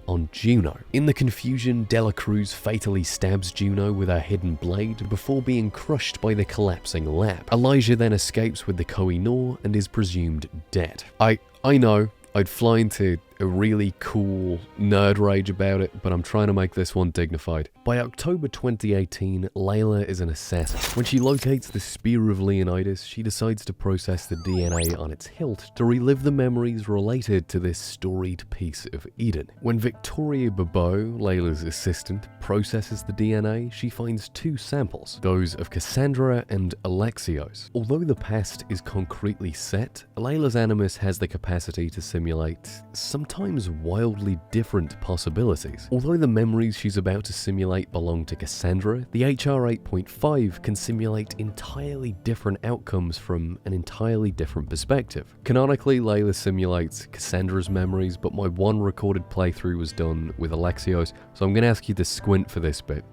on Juno. In the confusion, de la Cruz fatally stabs Juno with her hidden blade before being crushed by the collapsing lab. Elijah then escapes with the Koh-i-Noor and is presumed dead. I know, I'd fly into a really cool nerd rage about it, but I'm trying to make this one dignified. By October 2018, Layla is an assassin. When she locates the Spear of Leonidas, she decides to process the DNA on its hilt to relive the memories related to this storied piece of Eden. When Victoria Bobo, Layla's assistant, processes the DNA, she finds two samples, those of Cassandra and Alexios. Although the past is concretely set, Layla's animus has the capacity to simulate sometimes wildly different possibilities. Although the memories she's about to simulate belong to Cassandra, the HR 8.5 can simulate entirely different outcomes from an entirely different perspective. Canonically, Layla simulates Cassandra's memories, but my one recorded playthrough was done with Alexios, so I'm going to ask you to squint for this bit.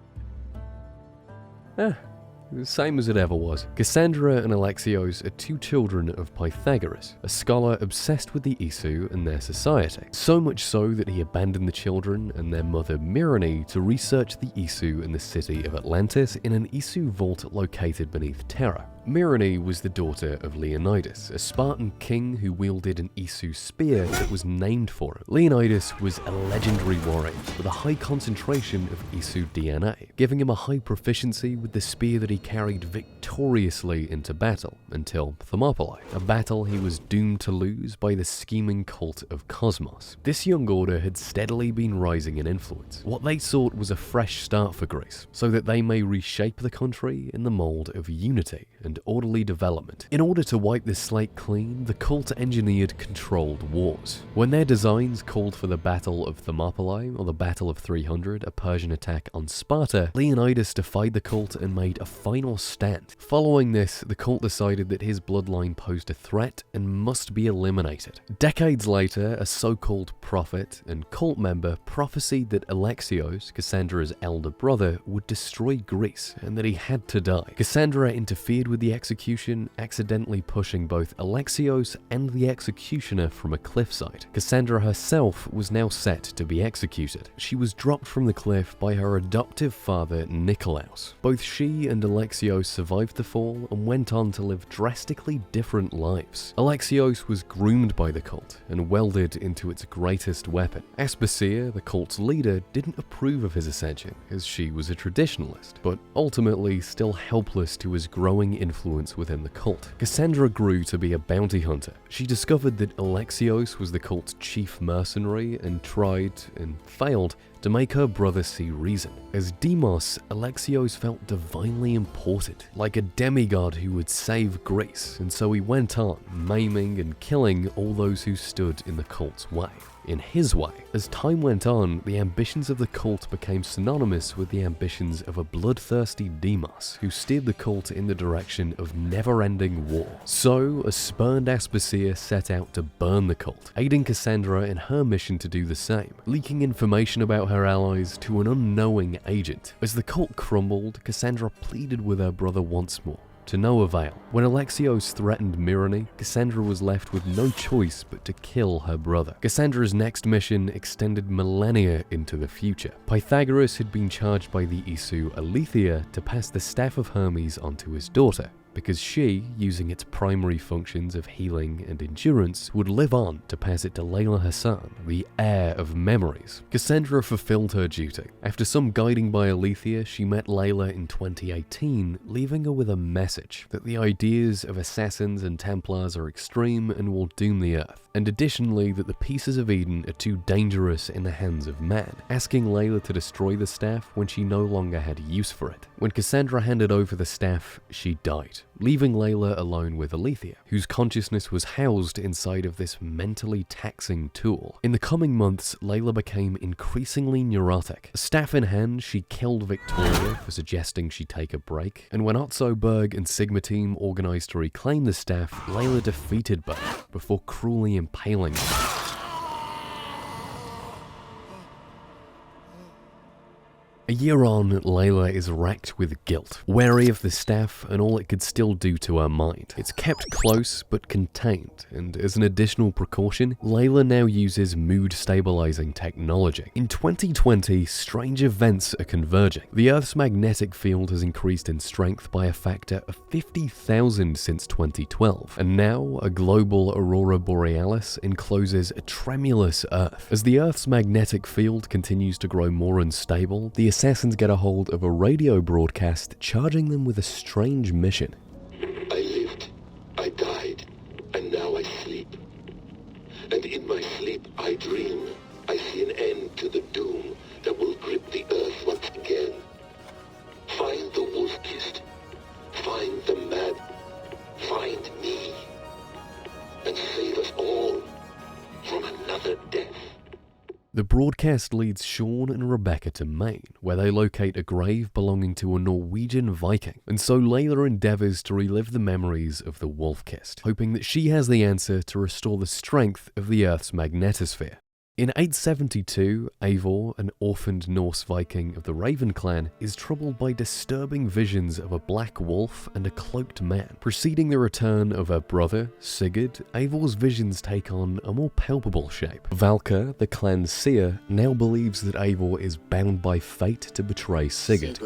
Same as it ever was. Cassandra and Alexios are two children of Pythagoras, a scholar obsessed with the Isu and their society. So much so that he abandoned the children and their mother Mirage to research the Isu in the city of Atlantis in an Isu vault located beneath Terra. Mirage was the daughter of Leonidas, a Spartan king who wielded an Isu spear that was named for him. Leonidas was a legendary warrior with a high concentration of Isu DNA, giving him a high proficiency with the spear that he carried victoriously into battle until Thermopylae, a battle he was doomed to lose by the scheming cult of Cosmos. This young order had steadily been rising in influence. What they sought was a fresh start for Greece, so that they may reshape the country in the mold of unity and orderly development. In order to wipe the slate clean, the cult engineered controlled wars. When their designs called for the Battle of Thermopylae or the Battle of 300, a Persian attack on Sparta, Leonidas defied the cult and made a final stand. Following this, the cult decided that his bloodline posed a threat and must be eliminated. Decades later, a so-called prophet and cult member prophesied that Alexios, Cassandra's elder brother, would destroy Greece and that he had to die. Cassandra interfered with the execution, accidentally pushing both Alexios and the executioner from a cliffside. Cassandra herself was now set to be executed. She was dropped from the cliff by her adoptive father, Nikolaos. Both she and Alexios survived the fall and went on to live drastically different lives. Alexios was groomed by the cult and welded into its greatest weapon. Aspasia, the cult's leader, didn't approve of his ascension, as she was a traditionalist, but ultimately still helpless to his growing influence within the cult. Cassandra grew to be a bounty hunter. She discovered that Alexios was the cult's chief mercenary and tried, and failed, to make her brother see reason. As Demos, Alexios felt divinely important, like a demigod who would save Greece, and so he went on, maiming and killing all those who stood in the cult's way. In his way. As time went on, the ambitions of the cult became synonymous with the ambitions of a bloodthirsty Demos, who steered the cult in the direction of never-ending war. So, a spurned Aspasia set out to burn the cult, aiding Cassandra in her mission to do the same, leaking information about her allies to an unknowing agent. As the cult crumbled, Cassandra pleaded with her brother once more, to no avail. When Alexios threatened Mirage, Cassandra was left with no choice but to kill her brother. Cassandra's next mission extended millennia into the future. Pythagoras had been charged by the Isu Aletheia to pass the Staff of Hermes onto his daughter, because she, using its primary functions of healing and endurance, would live on to pass it to Layla Hassan, the heir of memories. Cassandra fulfilled her duty. After some guiding by Aletheia, she met Layla in 2018, leaving her with a message that the ideas of assassins and Templars are extreme and will doom the Earth, and additionally that the pieces of Eden are too dangerous in the hands of man, asking Layla to destroy the staff when she no longer had use for it. When Cassandra handed over the staff, she died, leaving Layla alone with Aletheia, whose consciousness was housed inside of this mentally taxing tool. In the coming months, Layla became increasingly neurotic. A staff in hand, she killed Victoria for suggesting she take a break, and when Otso Berg and Sigma Team organized to reclaim the staff, Layla defeated Berg before cruelly impaling him. A year on, Layla is racked with guilt, wary of the staff and all it could still do to her mind. It's kept close but contained, and as an additional precaution, Layla now uses mood-stabilizing technology. In 2020, strange events are converging. The Earth's magnetic field has increased in strength by a factor of 50,000 since 2012, and now a global aurora borealis encloses a tremulous Earth. As the Earth's magnetic field continues to grow more unstable, the assassins get a hold of a radio broadcast charging them with a strange mission. I lived, I died, and now I sleep. And in my sleep I dream. I see an end to the doom that will grip the Earth once again. Find the wolf-kissed. Find the mad. Find me. And save us all from another death. The broadcast leads Sean and Rebecca to Maine, where they locate a grave belonging to a Norwegian Viking, and so Layla endeavors to relive the memories of the wolf-kissed, hoping that she has the answer to restore the strength of the Earth's magnetosphere. In 872, Eivor, an orphaned Norse Viking of the Raven clan, is troubled by disturbing visions of a black wolf and a cloaked man. Preceding the return of her brother, Sigurd, Eivor's visions take on a more palpable shape. Valka, the clan's seer, now believes that Eivor is bound by fate to betray Sigurd.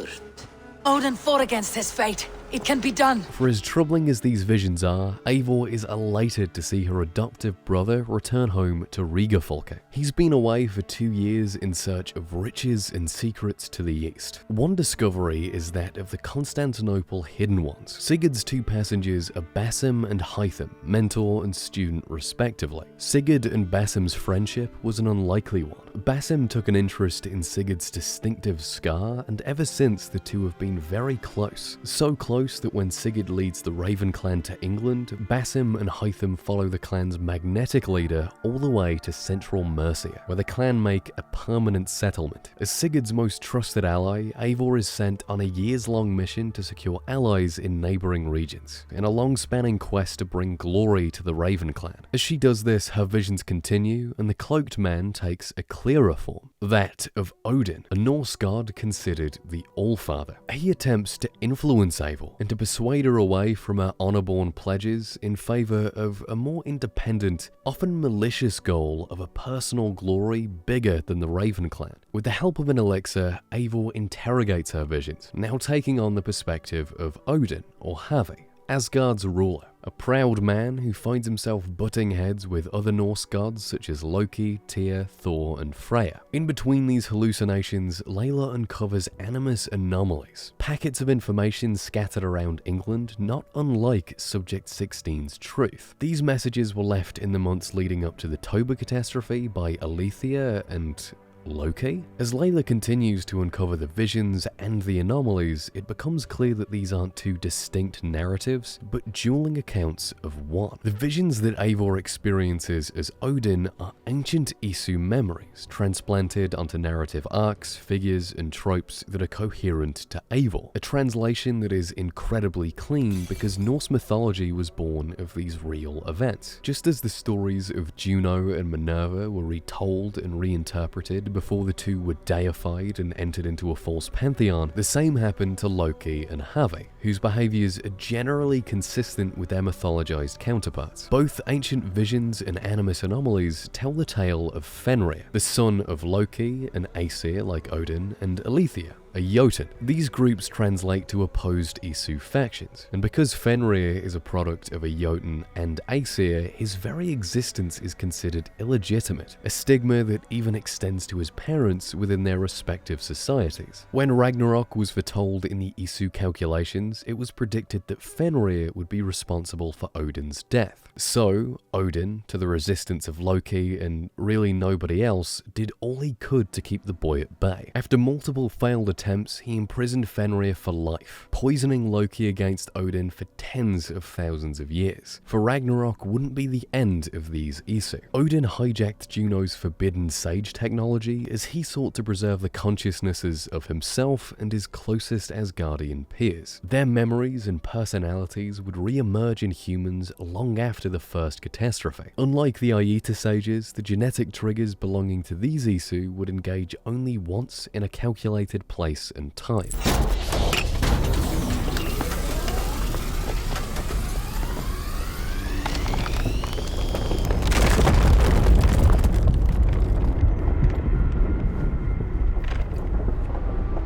Odin fought against his fate. It can be done. For as troubling as these visions are, Eivor is elated to see her adoptive brother return home to Rigafolke. He's been away for 2 years in search of riches and secrets to the east. One discovery is that of the Constantinople Hidden Ones. Sigurd's 2 passengers are Basim and Hytham, mentor and student respectively. Sigurd and Basim's friendship was an unlikely one. Basim took an interest in Sigurd's distinctive scar, and ever since the two have been very close. So close that when Sigurd leads the Raven clan to England, Basim and Hytham follow the clan's magnetic leader all the way to central Mercia, where the clan make a permanent settlement. As Sigurd's most trusted ally, Eivor is sent on a years-long mission to secure allies in neighbouring regions, in a long-spanning quest to bring glory to the Raven clan. As she does this, her visions continue, and the cloaked man takes a clearer form, that of Odin, a Norse god considered the Allfather. He attempts to influence Eivor and to persuade her away from her honor-born pledges in favour of a more independent, often malicious goal of a personal glory bigger than the Raven clan. With the help of an elixir, Eivor interrogates her visions, now taking on the perspective of Odin, or Havi, Asgard's ruler, a proud man who finds himself butting heads with other Norse gods such as Loki, Tyr, Thor, and Freya. In between these hallucinations, Layla uncovers animus anomalies, packets of information scattered around England, not unlike Subject 16's truth. These messages were left in the months leading up to the Toba catastrophe by Alethea and Loki? As Layla continues to uncover the visions and the anomalies, it becomes clear that these aren't 2 distinct narratives, but dueling accounts of one. The visions that Eivor experiences as Odin are ancient Isu memories, transplanted onto narrative arcs, figures, and tropes that are coherent to Eivor, a translation that is incredibly clean because Norse mythology was born of these real events. Just as the stories of Juno and Minerva were retold and reinterpreted before the 2 were deified and entered into a false pantheon, the same happened to Loki and Havi, whose behaviours are generally consistent with their mythologized counterparts. Both ancient visions and animus anomalies tell the tale of Fenrir, the son of Loki, an Aesir like Odin, and Alethea, a Jotun. These groups translate to opposed Isu factions, and because Fenrir is a product of a Jotun and Aesir, his very existence is considered illegitimate, a stigma that even extends to his parents within their respective societies. When Ragnarok was foretold in the Isu calculations, it was predicted that Fenrir would be responsible for Odin's death. So, Odin, to the resistance of Loki and really nobody else, did all he could to keep the boy at bay. After multiple failed attempts, he imprisoned Fenrir for life, poisoning Loki against Odin for tens of thousands of years. For Ragnarok wouldn't be the end of these Isu. Odin hijacked Juno's forbidden sage technology as he sought to preserve the consciousnesses of himself and his closest Asgardian peers. Their memories and personalities would re-emerge in humans long after the first catastrophe. Unlike the Aita sages, the genetic triggers belonging to these Isu would engage only once in a calculated play space and time.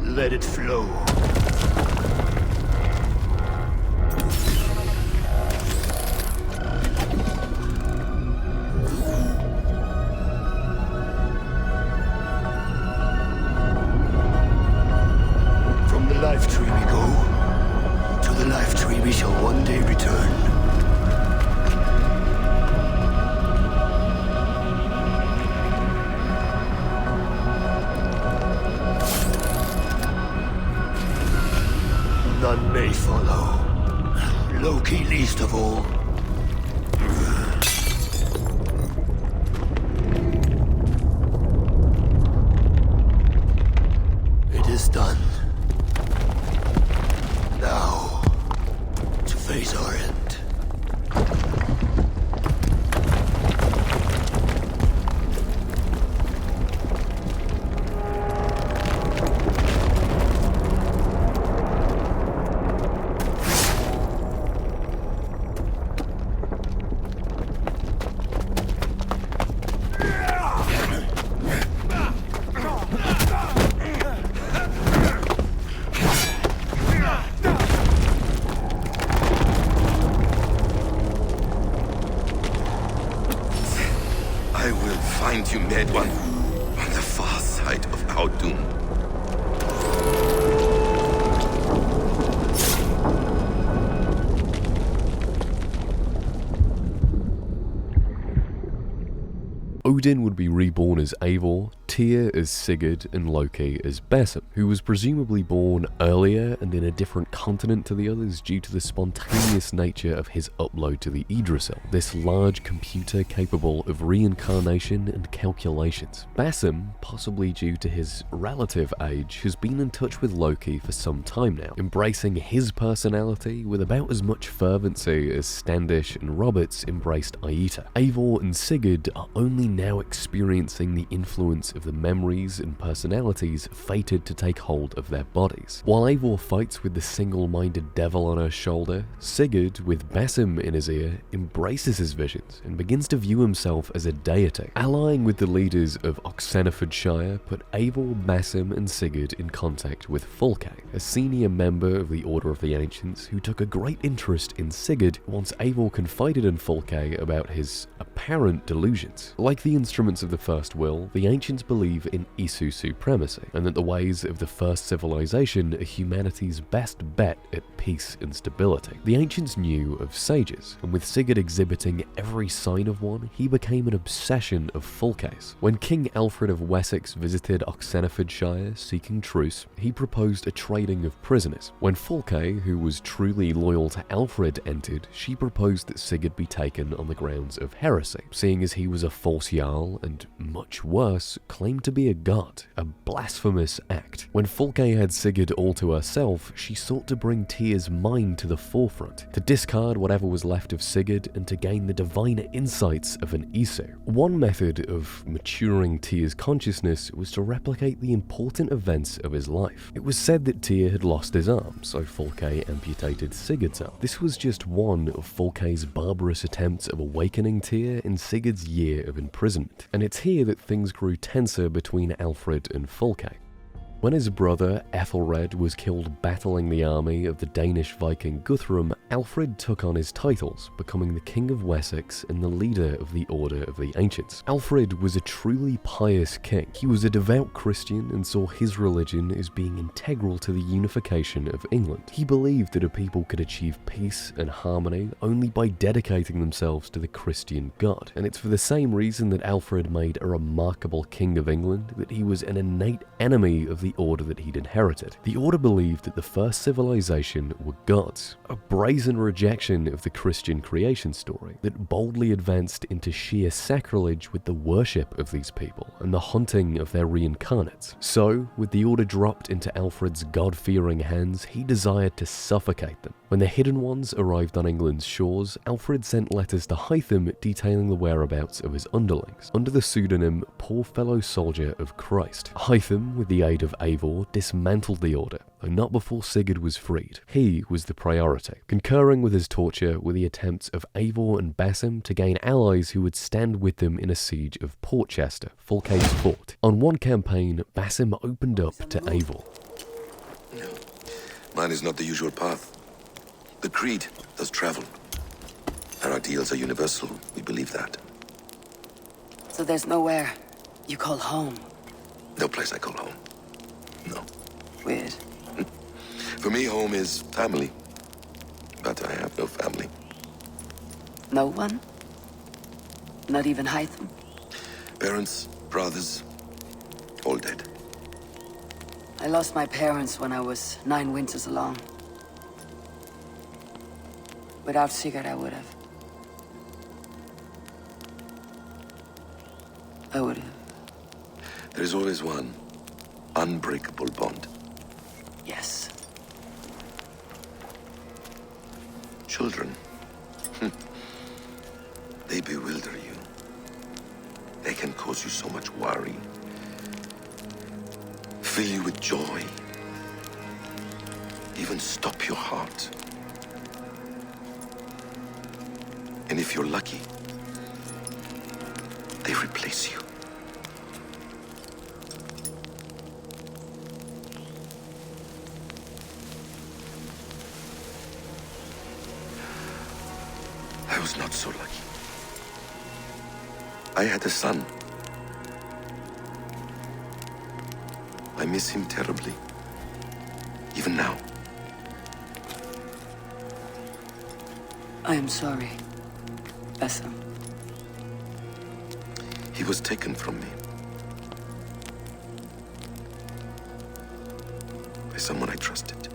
Let it flow. From the life tree we go. To the life tree we shall one day return. None may follow. Loki least of all. It is done. Now, to face our end. I will find you, Mad One, on the far side of our doom. Odin would be reborn as Eivor, Tyr as Sigurd, and Loki as Basim, who was presumably born earlier and in a different continent to the others due to the spontaneous nature of his upload to the Yggdrasil, this large computer capable of reincarnation and calculations. Basim, possibly due to his relative age, has been in touch with Loki for some time now, embracing his personality with about as much fervency as Standish and Roberts embraced Aita. Eivor and Sigurd are only now experiencing the influence of the memories and personalities fated to take hold of their bodies. While Eivor fights with the single-minded devil on her shoulder, Sigurd, with Basim in his ear, embraces his visions and begins to view himself as a deity. Allying with the leaders of Oxenfordshire put Eivor, Basim and Sigurd in contact with Fulke, a senior member of the Order of the Ancients who took a great interest in Sigurd once Eivor confided in Fulke about his apparent delusions. Like the instruments of the First Will, the Ancients believe in Isu supremacy, and that the ways of the first civilization are humanity's best bet at peace and stability. The Ancients knew of sages, and with Sigurd exhibiting every sign of one, he became an obsession of Fulke's. When King Alfred of Wessex visited Oxenfordshire seeking truce, he proposed a trading of prisoners. When Fulke, who was truly loyal to Alfred, entered, she proposed that Sigurd be taken on the grounds of heresy, seeing as he was a false Jarl and, much worse, claimed to be a god, a blasphemous act. When Fulke had Sigurd all to herself, she sought to bring Tyr's mind to the forefront, to discard whatever was left of Sigurd and to gain the divine insights of an Isu. One method of maturing Tyr's consciousness was to replicate the important events of his life. It was said that Tyr had lost his arm, so Fulke amputated Sigurd's arm. This was just one of Fulke's barbarous attempts of awakening Tyr in Sigurd's year of imprisonment, and it's here that things grew tenser between Alfred and Fulke. When his brother Ethelred was killed battling the army of the Danish Viking Guthrum, Alfred took on his titles, becoming the King of Wessex and the leader of the Order of the Ancients. Alfred was a truly pious king. He was a devout Christian and saw his religion as being integral to the unification of England. He believed that a people could achieve peace and harmony only by dedicating themselves to the Christian God, and it's for the same reason that Alfred made a remarkable King of England, that he was an innate enemy of the Order that he'd inherited. The Order believed that the first civilization were gods, a brazen rejection of the Christian creation story that boldly advanced into sheer sacrilege with the worship of these people and the hunting of their reincarnates. So, with the Order dropped into Alfred's God-fearing hands, he desired to suffocate them. When the Hidden Ones arrived on England's shores, Alfred sent letters to Hytham detailing the whereabouts of his underlings, under the pseudonym Poor Fellow Soldier of Christ. Hytham, with the aid of of Eivor dismantled the Order, though not before Sigurd was freed. He was the priority, concurring with his torture were the attempts of Eivor and Basim to gain allies who would stand with them in a siege of Portchester, Fulke's fort. On one campaign, Basim opened up to Eivor. No, mine is not the usual path. The Creed does travel. Our ideals are universal, we believe that. So there's nowhere you call home? No place I call home. No. Weird. For me, home is family. But I have no family. No one? Not even Hytham? Parents, brothers, all dead. I lost my parents when I was 9 winters along. Without Sigurd, I would have. There is always one unbreakable bond. Yes. Children. They bewilder you. They can cause you so much worry. Fill you with joy. Even stop your heart. And if you're lucky, they replace you. I was not so lucky. I had a son. I miss him terribly. Even now. I am sorry, Basim. He was taken from me. By someone I trusted.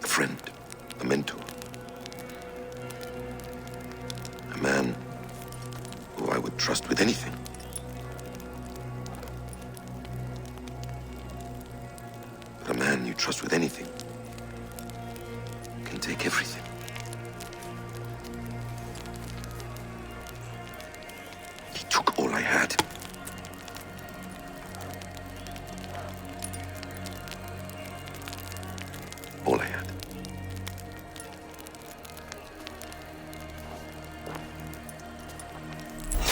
A friend, a mentor. A man who I would trust with anything. But a man you trust with anything can take everything. He took all I had. All I had.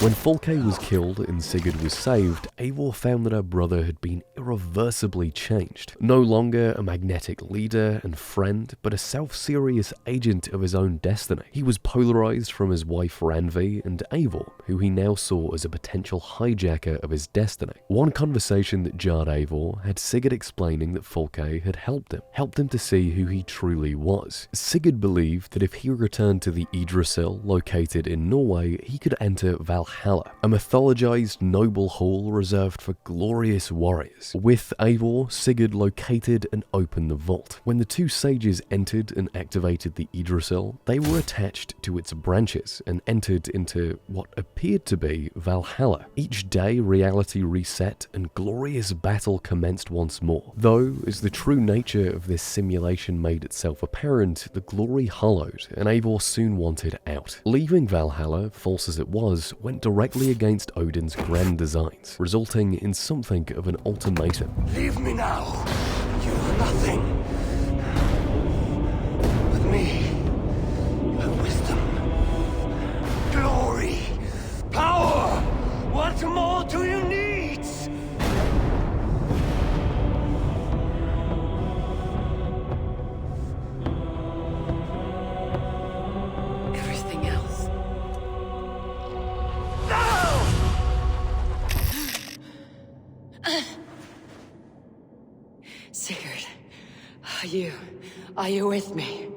When Fulke was killed and Sigurd was saved, Eivor found that her brother had been irreversibly changed. No longer a magnetic leader and friend, but a self-serious agent of his own destiny. He was polarized from his wife Randvi and Eivor, who he now saw as a potential hijacker of his destiny. One conversation that jarred Eivor had Sigurd explaining that Fulke had helped him to see who he truly was. Sigurd believed that if he returned to the Yggdrasil, located in Norway, he could enter Valhalla, a mythologized noble hall reserved for glorious warriors. With Eivor, Sigurd located and opened the vault. When the two sages entered and activated the Yggdrasil, they were attached to its branches and entered into what appeared to be Valhalla. Each day, reality reset and glorious battle commenced once more. Though, as the true nature of this simulation made itself apparent, the glory hollowed, and Eivor soon wanted out. Leaving Valhalla, false as it was, went directly against Odin's grand designs, resulting in something of an ultimatum. Leave me now. You are nothing. With me, you have wisdom, glory, power. What more do you need? Everything else. Sigurd, are you with me?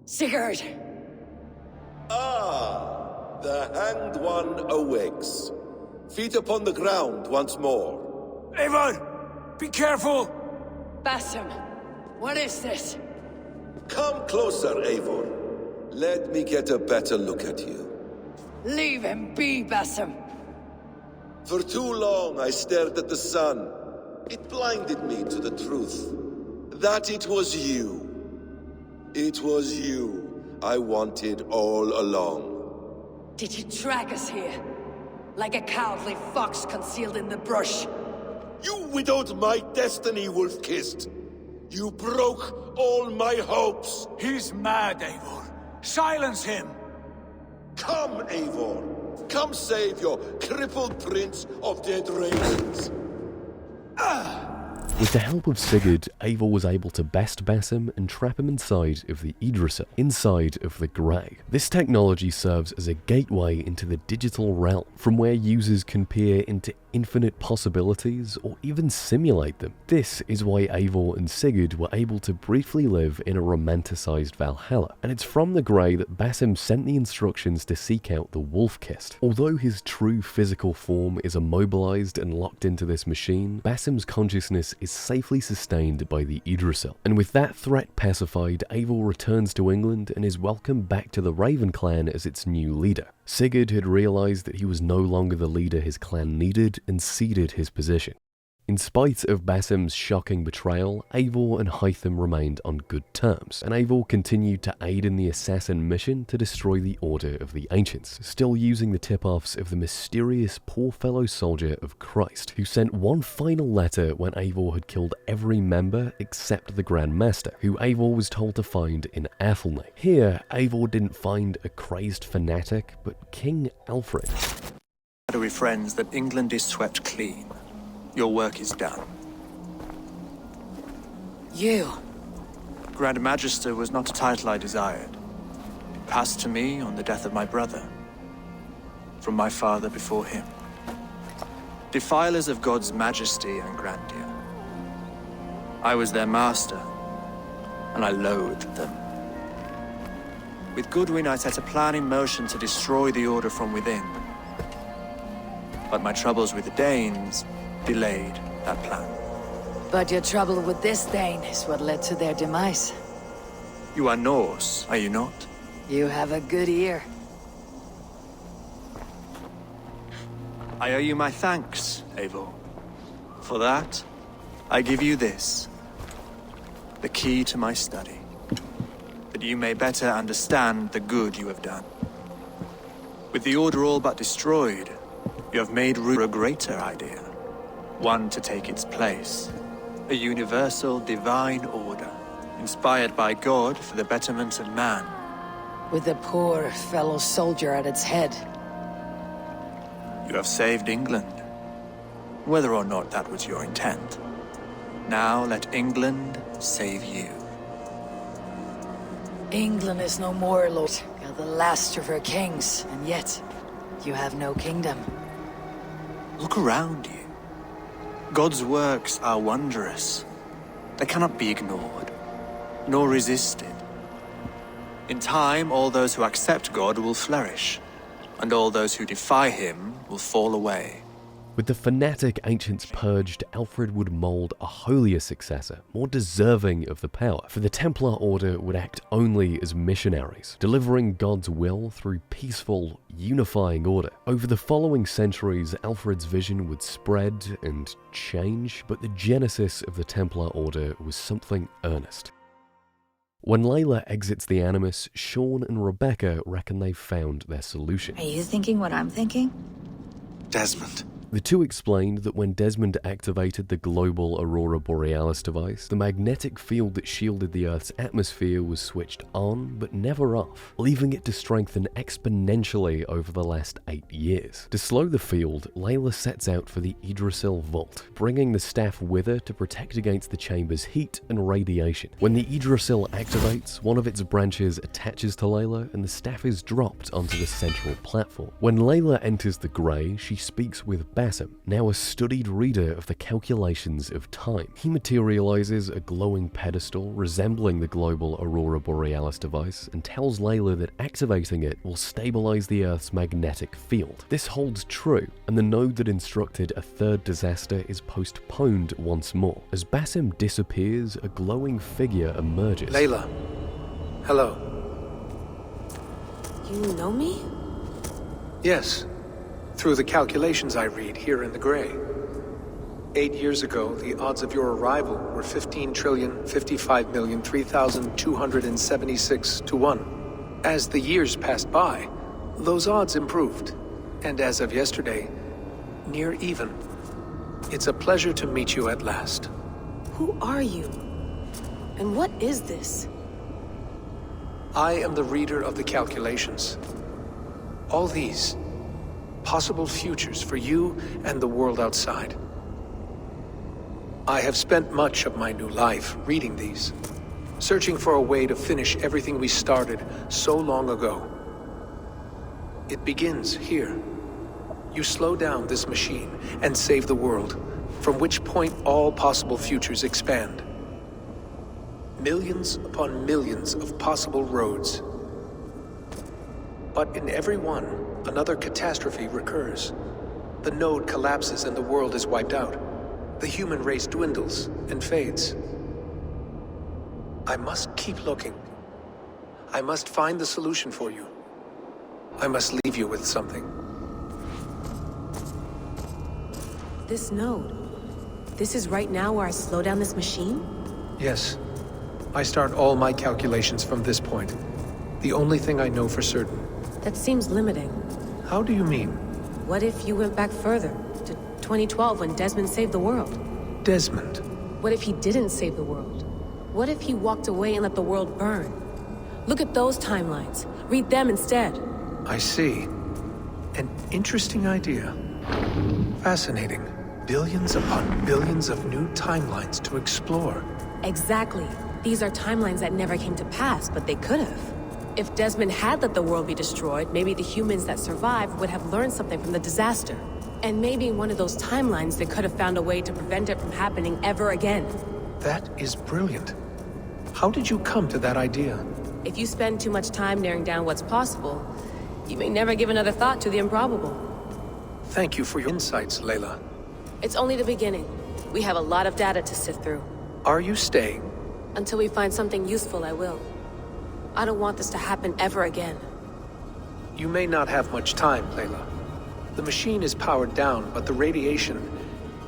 Sigurd! Ah, the Hanged One awakes. Feet upon the ground once more. Eivor, be careful! Basim, what is this? Come closer, Eivor. Let me get a better look at you. Leave him be, Basim. For too long I stared at the sun. It blinded me to the truth. That it was you. It was you I wanted all along. Did you drag us here? like a cowardly fox concealed in the brush. You widowed my destiny, wolf-kissed. You broke all my hopes. He's mad, Eivor. Silence him! Come, Eivor. Come save your crippled prince of dead raisins. With the help of Sigurd, Eivor was able to best Basim and trap him inside of the Yggdrasil, inside of the Grey. This technology serves as a gateway into the digital realm, from where users can peer into infinite possibilities or even simulate them. This is why Eivor and Sigurd were able to briefly live in a romanticized Valhalla, and it's from the Grey that Basim sent the instructions to seek out the Wolf-Kissed. Although his true physical form is immobilized and locked into this machine, Basim's consciousness is safely sustained by the Yggdrasil. And with that threat pacified, Eivor returns to England and is welcomed back to the Raven clan as its new leader. Sigurd had realized that he was no longer the leader his clan needed and ceded his position. In spite of Basim's shocking betrayal, Eivor and Hytham remained on good terms, and Eivor continued to aid in the assassin mission to destroy the Order of the Ancients, still using the tip-offs of the mysterious poor fellow soldier of Christ, who sent one final letter when Eivor had killed every member except the Grand Master, who Eivor was told to find in Athelney. Here, Eivor didn't find a crazed fanatic, but King Alfred. Shadowy friends, that England is swept clean. Your work is done. You? Grand Magister was not a title I desired. It passed to me on the death of my brother, from my father before him. Defilers of God's majesty and grandeur. I was their master, and I loathed them. With Goodwin, I set a plan in motion to destroy the Order from within. But my troubles with the Danes delayed that plan. But your trouble with this Dane is what led to their demise. You are Norse, are you not? You have a good ear. I owe you my thanks, Eivor. For that, I give you this. The key to my study. That you may better understand the good you have done. With the Order all but destroyed, you have made room for a greater idea. One to take its place. A universal divine order, inspired by God for the betterment of man. With a poor fellow soldier at its head. You have saved England, whether or not that was your intent. Now let England save you. England is no more, Lord. You're the last of her kings, and yet you have no kingdom. Look around you. God's works are wondrous. They cannot be ignored, nor resisted. In time, all those who accept God will flourish, and all those who defy him will fall away. With the fanatic ancients purged, Alfred would mould a holier successor, more deserving of the power, for the Templar Order would act only as missionaries, delivering God's will through peaceful, unifying order. Over the following centuries, Alfred's vision would spread and change, but the genesis of the Templar Order was something earnest. When Layla exits the Animus, Sean and Rebecca reckon they've found their solution. Are you thinking what I'm thinking? Desmond. The two explained that when Desmond activated the global Aurora Borealis device, the magnetic field that shielded the Earth's atmosphere was switched on, but never off, leaving it to strengthen exponentially over the last 8 years. To slow the field, Layla sets out for the Yggdrasil Vault, bringing the staff with her to protect against the chamber's heat and radiation. When the Yggdrasil activates, one of its branches attaches to Layla, and the staff is dropped onto the central platform. When Layla enters the Grey, she speaks with Basim, now a studied reader of the calculations of time. He materializes a glowing pedestal resembling the global Aurora Borealis device and tells Layla that activating it will stabilize the Earth's magnetic field. This holds true, and the node that instructed a third disaster is postponed once more. As Basim disappears, a glowing figure emerges. Layla. Hello. You know me? Yes. Through the calculations I read here in the Grey. 8 years ago, the odds of your arrival were 15,055,003,276 to 1. As the years passed by, those odds improved, And as of yesterday, near even. It's a pleasure to meet you at last. Who are you? And what is this? I am the reader of the calculations. All these, possible futures for you and the world outside. I have spent much of my new life reading these, searching for a way to finish everything we started so long ago. It begins here. You slow down this machine and save the world, from which point all possible futures expand. Millions upon millions of possible roads. But in every one, another catastrophe recurs. The node collapses and the world is wiped out. The human race dwindles and fades. I must keep looking. I must find the solution for you. I must leave you with something. This node. This is right now where I slow down this machine? Yes. I start all my calculations from this point. The only thing I know for certain. That seems limiting. How do you mean? What if you went back further, to 2012 when Desmond saved the world? Desmond? What if he didn't save the world? What if he walked away and let the world burn? Look at those timelines. Read them instead. I see. An interesting idea. Fascinating. Billions upon billions of new timelines to explore. Exactly. These are timelines that never came to pass, but they could have. If Desmond had let the world be destroyed, maybe the humans that survived would have learned something from the disaster. And maybe in one of those timelines they could have found a way to prevent it from happening ever again. That is brilliant. How did you come to that idea? If you spend too much time narrowing down what's possible, you may never give another thought to the improbable. Thank you for your insights, Layla. It's only the beginning. We have a lot of data to sift through. Are you staying? Until we find something useful, I will. I don't want this to happen ever again. You may not have much time, Layla. The machine is powered down, but the radiation,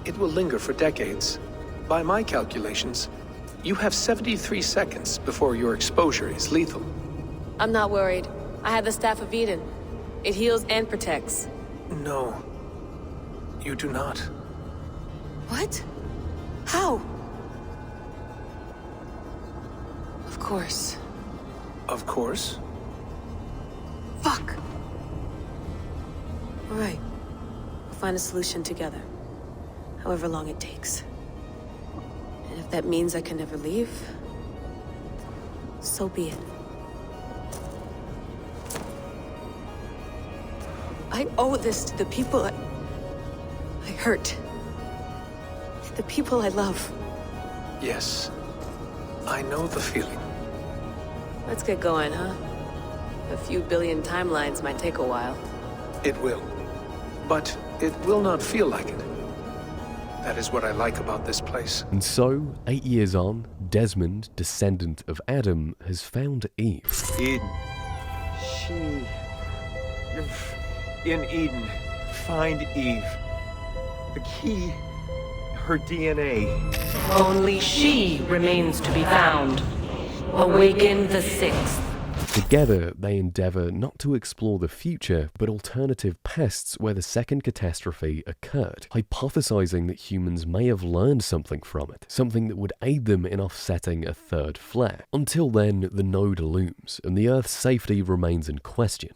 it will linger for decades. By my calculations, you have 73 seconds before your exposure is lethal. I'm not worried. I have the Staff of Eden. It heals and protects. No. You do not. What? How? Of course. Of course? Fuck! All right. We'll find a solution together. However long it takes. And if that means I can never leave, so be it. I owe this to the people I hurt. The people I love. Yes. I know the feeling. Let's get going, huh? A few billion timelines might take a while. It will. But it will not feel like it. That is what I like about this place. And so, 8 years on, Desmond, descendant of Adam, has found Eve. Eden. In Eden. Find Eve. The key. Her DNA. Only she remains to be found. Awaken the Sixth. Together, they endeavour not to explore the future, but alternative pasts where the second catastrophe occurred, hypothesizing that humans may have learned something from it, something that would aid them in offsetting a third flare. Until then, the node looms, and the Earth's safety remains in question.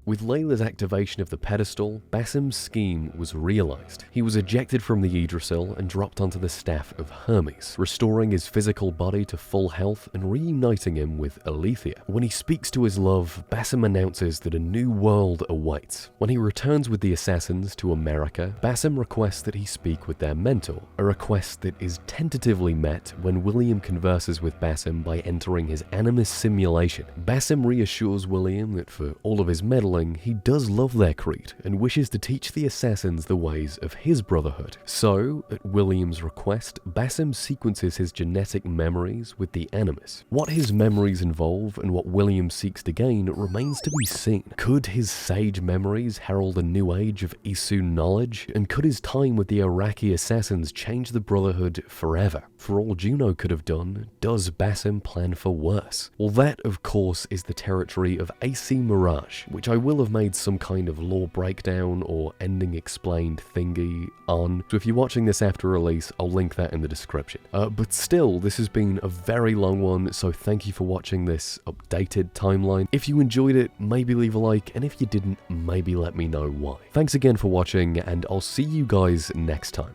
With Layla's activation of the pedestal, Bassam's scheme was realized. He was ejected from the Yggdrasil and dropped onto the staff of Hermes, restoring his physical body to full health and reuniting him with Alethea. When he speaks to his love, Bassam announces that a new world awaits. When he returns with the assassins to America, Bassam requests that he speak with their mentor, a request that is tentatively met when William converses with Bassam by entering his Animus simulation. Bassam reassures William that for all of his meddling, he does love their creed and wishes to teach the assassins the ways of his Brotherhood. So, at William's request, Bassam sequences his genetic memories with the Animus. What his memories involve and what William seeks to gain remains to be seen. Could his sage memories herald a new age of Isu knowledge? And could his time with the Iraqi assassins change the Brotherhood forever? For all Juno could have done, does Bassam plan for worse? Well, that, of course, is the territory of AC Mirage, which I will have made some kind of lore breakdown or ending explained thingy on, so if you're watching this after release, I'll link that in the description. But still, this has been a very long one, so thank you for watching this updated timeline. If you enjoyed it, maybe leave a like, and if you didn't, maybe let me know why. Thanks again for watching, and I'll see you guys next time.